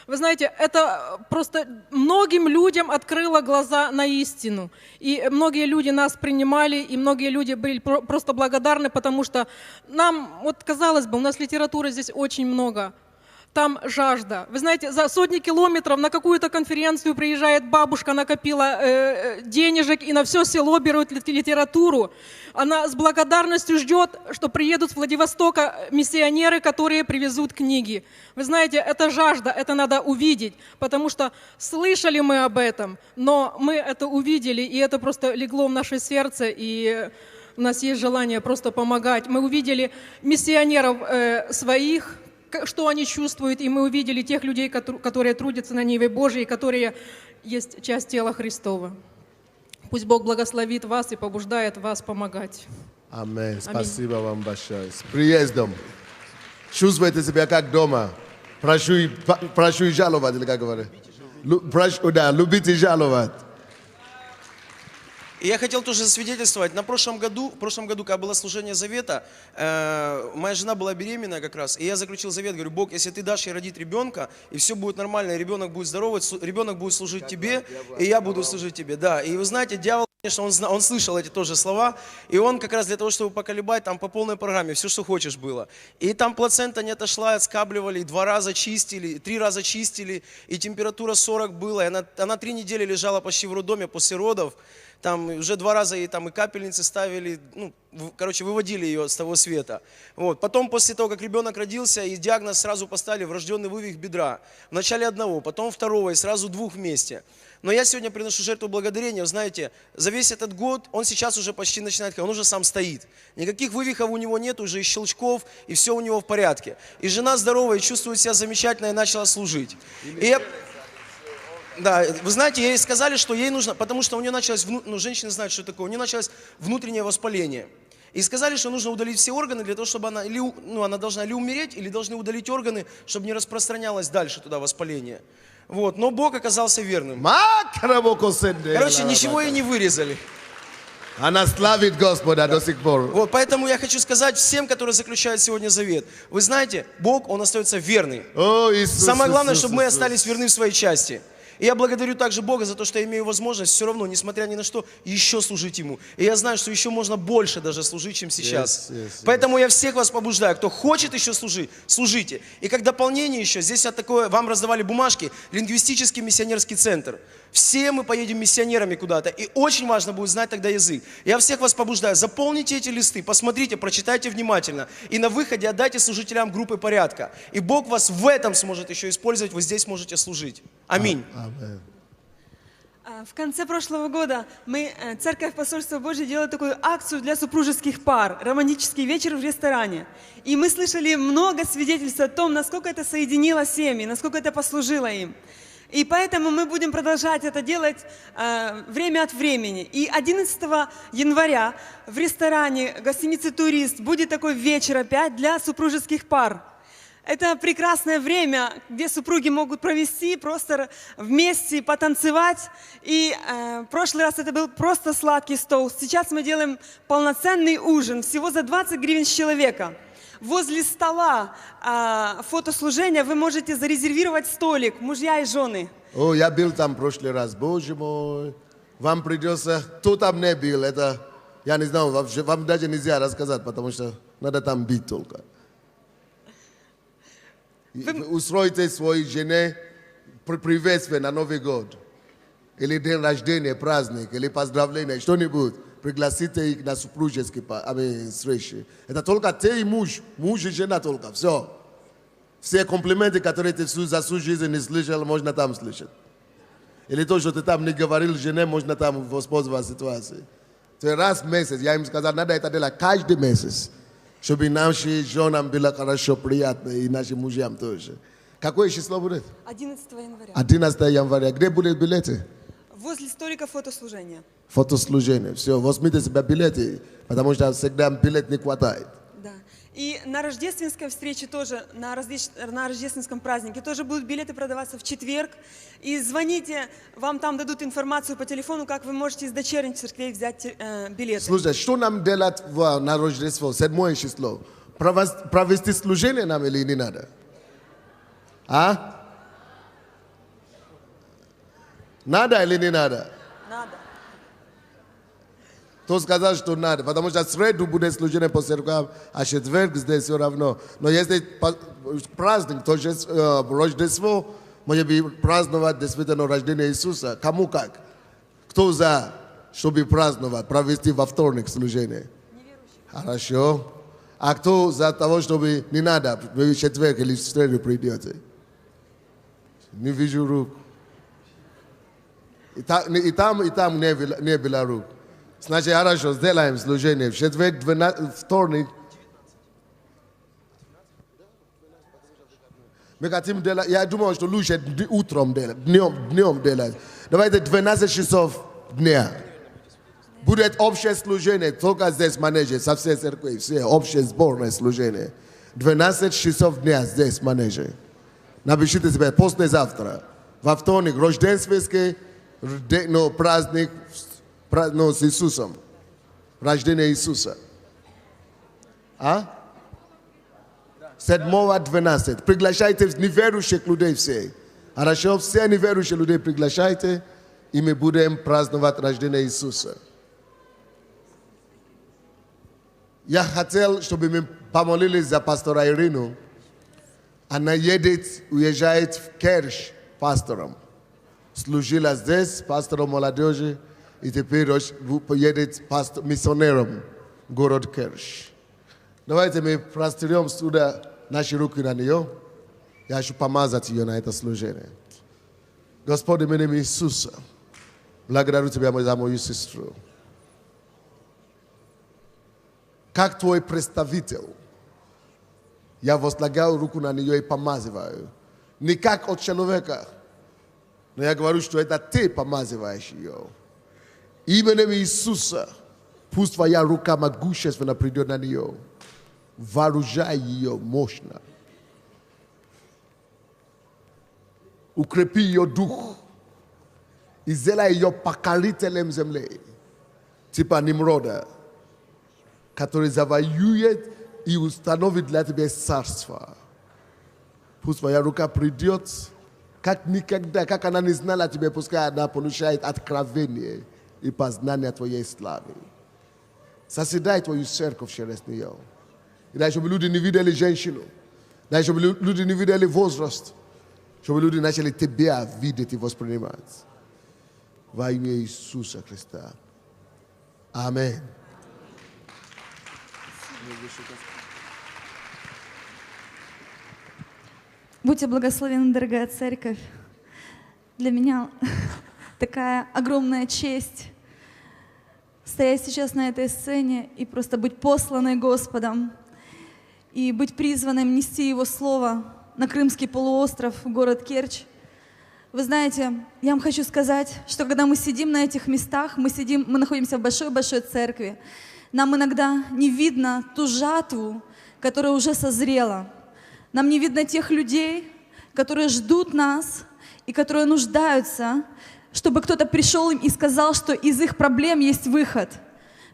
Вы знаете, это просто многим людям открыло глаза на истину. И многие люди нас принимали, и многие люди были просто благодарны, потому что нам, вот казалось бы, у нас литературы здесь очень много. Там жажда. Вы знаете, за сотни километров на какую-то конференцию приезжает бабушка, накопила денежек и на все село берут литературу. Она с благодарностью ждет, что приедут с Владивостока миссионеры, которые привезут книги. Вы знаете, это жажда, это надо увидеть, потому что слышали мы об этом, но мы это увидели, и это просто легло в наше сердце, и у нас есть желание просто помогать. Мы увидели миссионеров своих, что они чувствуют, и мы увидели тех людей, которые трудятся на Ниве Божьей, которые есть часть тела Христова. Пусть Бог благословит вас и побуждает вас помогать. Аминь. Спасибо вам большое. С приездом. Чувствуйте себя как дома. Прошу и жаловать, или как говорят? Да, любить и жаловать. И я хотел тоже засвидетельствовать. В прошлом году, когда было служение завета, моя жена была беременная как раз, и я заключил завет, говорю: Бог, если ты дашь ей родить ребенка, и все будет нормально, и ребенок будет здоровый, ребенок будет служить тебе, и я буду служить тебе. Да. И вы знаете, дьявол, конечно, он слышал эти тоже слова, и он как раз для того, чтобы поколебать, там по полной программе, все, что хочешь было. И там плацента не отошла, отскабливали, 2 раза чистили, 3 раза чистили, и температура 40 была, и она 3 недели лежала почти в роддоме после родов. Там уже 2 раза ей там и капельницы ставили, выводили ее с того света. Вот. Потом, после того, как ребенок родился, и диагноз сразу поставили врожденный вывих бедра. Вначале 1, потом 2, и сразу 2 вместе. Но я сегодня приношу жертву благодарения. Вы знаете, за весь этот год он сейчас уже почти начинает, он уже сам стоит. Никаких вывихов у него нет, уже и щелчков, и все у него в порядке. И жена здоровая, и чувствует себя замечательно, и начала служить. Да, вы знаете, ей сказали, что ей нужно, потому что у нее началось, женщины знают, что такое, у нее началось внутреннее воспаление. И сказали, что нужно удалить все органы для того, чтобы она, она должна или умереть, или должны удалить органы, чтобы не распространялось дальше туда воспаление. Вот, но Бог оказался верным. Короче, ничего ей не вырезали. Она славит Господа до сих пор. Вот, поэтому я хочу сказать всем, которые заключают сегодня завет. Вы знаете, Бог, Он остается верный. Самое главное, чтобы мы остались верны в своей части. И я благодарю также Бога за то, что я имею возможность все равно, несмотря ни на что, еще служить Ему. И я знаю, что еще можно больше даже служить, чем сейчас. Поэтому я всех вас побуждаю, кто хочет еще служить, служите. И как дополнение еще, здесь вам раздавали бумажки, лингвистический миссионерский центр. Все мы поедем миссионерами куда-то, и очень важно будет знать тогда язык. Я всех вас побуждаю, заполните эти листы, посмотрите, прочитайте внимательно, и на выходе отдайте служителям группы порядка. И Бог вас в этом сможет еще использовать, вы здесь можете служить. Аминь. В конце прошлого года Церковь Посольства Божьего делала такую акцию для супружеских пар, романтический вечер в ресторане. И мы слышали много свидетельств о том, насколько это соединило семьи, насколько это послужило им. И поэтому мы будем продолжать это делать время от времени. И 11 января в ресторане гостиницы «Турист» будет такой вечер опять для супружеских пар. Это прекрасное время, где супруги могут провести просто вместе, потанцевать. И в прошлый раз это был просто сладкий стол. Сейчас мы делаем полноценный ужин, всего за 20 гривен с человека. Возле стола фотослужения вы можете зарезервировать столик, мужья и жены. Я был там в прошлый раз, Боже мой. Вам придется, кто там не был, это, я не знаю, вам даже нельзя рассказать, потому что надо там быть только. Устройте своей жене приветствие на Новый год. Или день рождения, праздник, или поздравление, что-нибудь. Пригласите их на супружеские встречи. Это только ты и муж и жена только, все. Все комплименты, которые ты за всю жизнь не слышал, можно там слышать. Или то, что ты там не говорил жене, можно там воспользоваться ситуацией. То есть раз в месяц, я им сказал, надо это делать каждый месяц, чтобы нашим женам было хорошо, приятно, и нашим мужьям тоже. Какое число будет? 11 января. 11 января. Где будут билеты? Возле столика фотослужения. Фотослужение. Все, возьмите себе билеты, потому что всегда билет не хватает. Да. И на рождественской встрече тоже, на рождественском празднике тоже будут билеты продаваться в четверг. И звоните, вам там дадут информацию по телефону, как вы можете из дочерних церквей взять билеты. Слушай, что нам делать на Рождество, 7 число? Провести служение нам или не надо? А? Надо или не надо? Надо. Кто сказал, что надо? Потому что в среду будет служение по церквам, а в четверг здесь все равно. Но если праздник, то же Рождество, может быть, праздновать действительно рождение Иисуса. Кому как? Кто за, чтобы праздновать, провести во вторник служение? Хорошо. А кто за того, чтобы не надо, в четверг или в среду придете? Не вижу рук. И там не было рук. Значит, хорошо, сделаем служение. В четверг, вторник. Мы хотим делать, я думаю, что лучше утром делать, днем делать. Давайте 12 часов дня. Будет общее служение, только здесь манеже, со всей церкви, все общее сборное служение. 12 часов дня здесь манеже. Напишите себе, послезавтра. Во вторник, рождественский праздник, с Иисусом. Рождение Иисуса. А? 7-12. Приглашайте неверующих людей все. Хорошо? Все неверующих людей приглашайте, и мы будем праздновать рождение Иисуса. Я хотел, чтобы мы помолились за пастора Ирину. Она уезжает в Керчь пастором. Служила здесь, пастором молодежи, и теперь поедет миссионером в город Керчь. Давайте мы простерем сюда наши руки на нее. Я хочу помазать ее на это служение. Господи, в имя Иисуса, благодарю Тебя за мою сестру. Как Твой представитель, я возлагаю руку на нее и помазываю. Не как от человека, но я говорю, что это Ты помазываешь ее. Именем Иисуса, пусть Твоя рука могущественно придет на нее. Вооружай ее мощно. Укрепи ее дух. И сделай ее покорителем земли. Типа Nimroda, который завоюет и установит для тебя царство. Пусть Твоя рука придет, как никогда, как она не знала тебя, пускай она получает откровение и познание Твоей славы. Созидай Твою церковь через нее. И дай, чтобы люди не видели женщину. Дай, чтобы люди не видели возраст. Чтобы люди начали Тебя видеть и воспринимать. Во имя Иисуса Христа. Аминь. Будьте благословенны, дорогая церковь. Для меня такая огромная честь стоять сейчас на этой сцене и просто быть посланной Господом, и быть призванным нести Его Слово на Крымский полуостров, в город Керчь. Вы знаете, я вам хочу сказать, что когда мы сидим на этих местах, мы находимся в большой-большой церкви, нам иногда не видно ту жатву, которая уже созрела. Нам не видно тех людей, которые ждут нас и которые нуждаются, чтобы кто-то пришел им и сказал, что из их проблем есть выход,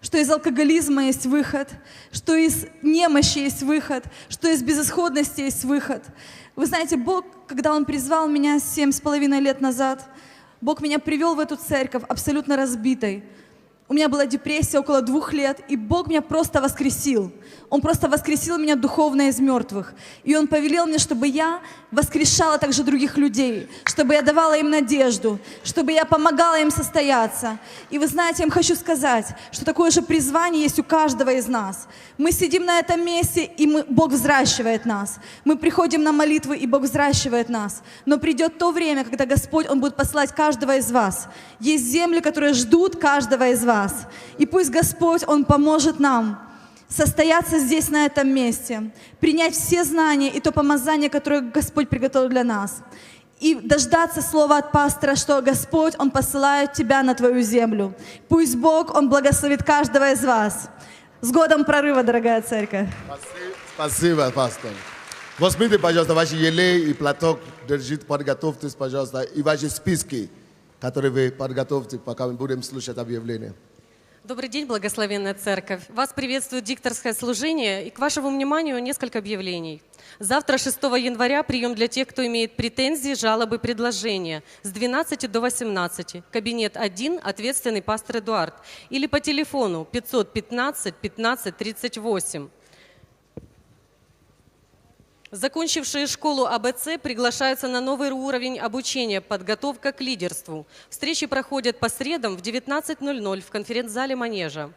что из алкоголизма есть выход, что из немощи есть выход, что из безысходности есть выход. Вы знаете, Бог, когда Он призвал меня 7,5 лет назад, Бог меня привел в эту церковь абсолютно разбитой. У меня была депрессия около 2 лет, и Бог меня просто воскресил. Он просто воскресил меня духовно из мертвых. И Он повелел мне, чтобы я воскрешала также других людей, чтобы я давала им надежду, чтобы я помогала им состояться. И вы знаете, я им хочу сказать, что такое же призвание есть у каждого из нас. Мы сидим на этом месте, и Бог взращивает нас. Мы приходим на молитвы, и Бог взращивает нас. Но придет то время, когда Господь, Он будет посылать каждого из вас. Есть земли, которые ждут каждого из вас. И пусть Господь, Он поможет нам состояться здесь, на этом месте, принять все знания и то помазание, которое Господь приготовил для нас. И дождаться слова от пастора, что Господь, Он посылает тебя на твою землю. Пусть Бог, Он благословит каждого из вас. С годом прорыва, дорогая церковь. Спасибо, пастор. Возьмите, пожалуйста, ваши елей и платок, держите, подготовьтесь, пожалуйста, и ваши списки, которые вы подготовьте, пока мы будем слушать объявление. Добрый день, благословенная церковь. Вас приветствует дикторское служение, и к вашему вниманию несколько объявлений. Завтра, 6 января, прием для тех, кто имеет претензии, жалобы, предложения с 12 до 18. Кабинет 1, ответственный пастор Эдуард. Или по телефону 515 15 38. Закончившие школу АБЦ приглашаются на новый уровень обучения «Подготовка к лидерству». Встречи проходят по средам в 19:00 в конференц-зале Манежа.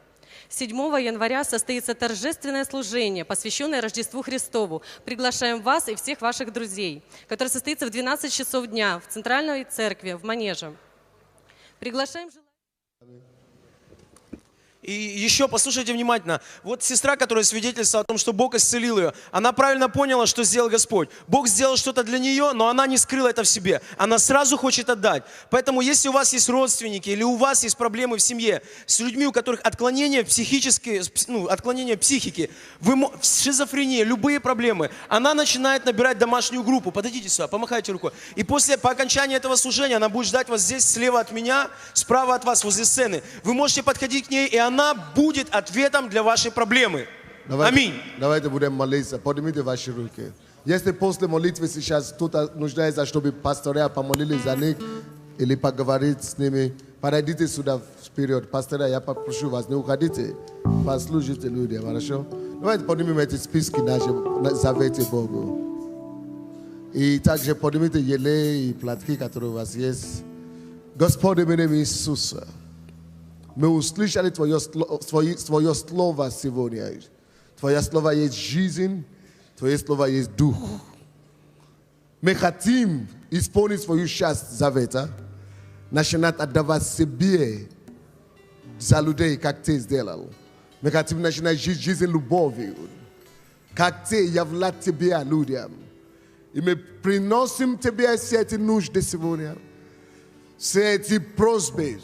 7 января состоится торжественное служение, посвященное Рождеству Христову. Приглашаем вас и всех ваших друзей, которое состоится в 12 часов дня в Центральной церкви в Манеже. Приглашаем желающих. И еще послушайте внимательно. Вот сестра, которая свидетельствовала о том, что Бог исцелил ее, она правильно поняла, что сделал Господь. Бог сделал что-то для нее, но она не скрыла это в себе. Она сразу хочет отдать. Поэтому, если у вас есть родственники или у вас есть проблемы в семье с людьми, у которых отклонения психические, отклонения психики, шизофрения, любые проблемы, она начинает набирать домашнюю группу. Подойдите сюда, помахайте рукой. И по окончании этого служения она будет ждать вас здесь, слева от меня, справа от вас, возле сцены. Вы можете подходить к ней, и она будет ответом для вашей проблемы. Аминь. Давайте будем молиться. Поднимите ваши руки. Если после молитвы сейчас кто-то нуждается, чтобы пастора помолились за них или поговорить с ними, подойдите сюда вперед. Пастора, я попрошу вас, не уходите. Послушайте людям, хорошо? Давайте поднимем эти списки наши, завете Богу. И также поднимите елей и платки, которые у вас есть. Господи, в имя Иисуса. Мы услышали Твое Слово сегодня. Твое Слово есть жизнь, Твое Слово есть Дух. Мы хотим исполнить свою часть завета, начинать отдавать себе за людей, как Ты сделал. Мы хотим начинать жить жизнь любовью, как Ты являть Тебе людям. И мы приносим Тебе все эти нужды сегодня, все эти просьбы,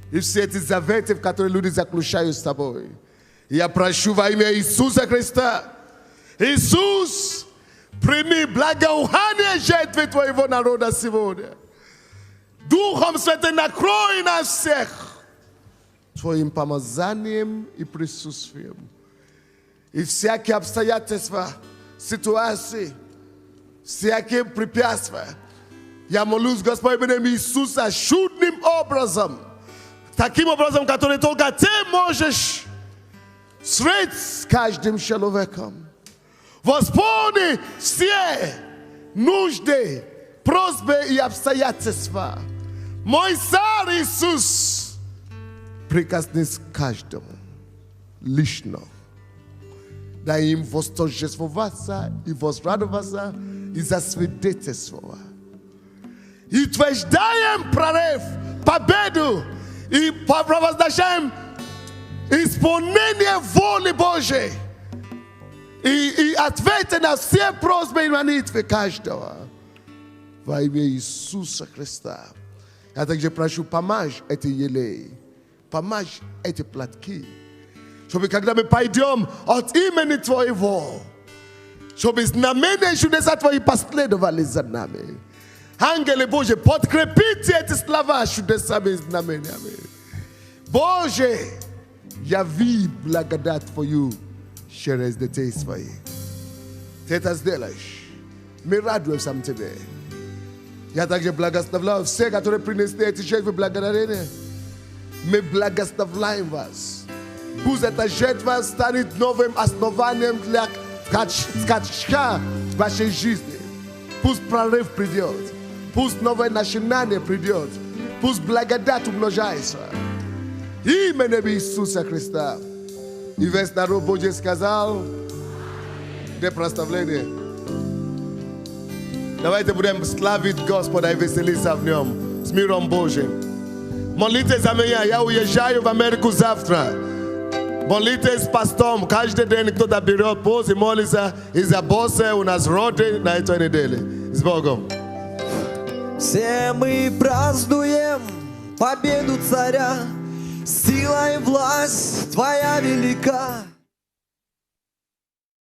и все эти заветы, в которые люди заключают с тобой. Я прошу во имя Иисуса Христа. Иисус, прими благоухание жертвы Твоего народа сегодня. Духом Святым накрой нас всех Твоим помазанием и присутствием. И всякие обстоятельства, ситуации, всякие препятствия. Я молюсь, Господь, в имя Иисуса, чудным образом, таким образом, который только Ты можешь встретить с каждым человеком. Восполни все нужды, просьбы и обстоятельства. Мой Царь Иисус, прикоснись к каждому лично. Дай им восторжествоваться и возрадоваться и засвидетельствовать. И утверждаем прорыв, победу, и провозглашаем исполнение воли Божьей и ответы на все просьбы и молитвы каждого во имя Иисуса Христа. Я также прошу, помажь эти елей, помажь эти платки, чтобы когда мы пойдем от имени Твоего, чтобы знамения и чудеса Твои последовали за нами. Ангелы Божьи, подкрепите эти слова чудесами и знамениями. Боже, яви благодать Твою через детей своих. Ты это сделаешь. Мы радуемся Тебе. Я также благословляю всех, которые принесли эти жертвы благодарения. Мы благословляем вас. Пусть эта жертва станет новым основанием для скачка вашей жизни. Пусть прорыв придет. Пусть новое начинание придет. Пусть благодать умножается. Именем Иисуса Христа. И весь народ Божий сказал, для прославления. Давайте будем славить Господа и веселиться в Нем с миром Божьим. Молитесь за меня, я уезжаю в Америку завтра. Молитесь с пастом, каждый день кто-то берет пост и молится из-за босса у нас роты на этой неделе. С Богом. Все мы празднуем победу царя, сила и власть Твоя велика.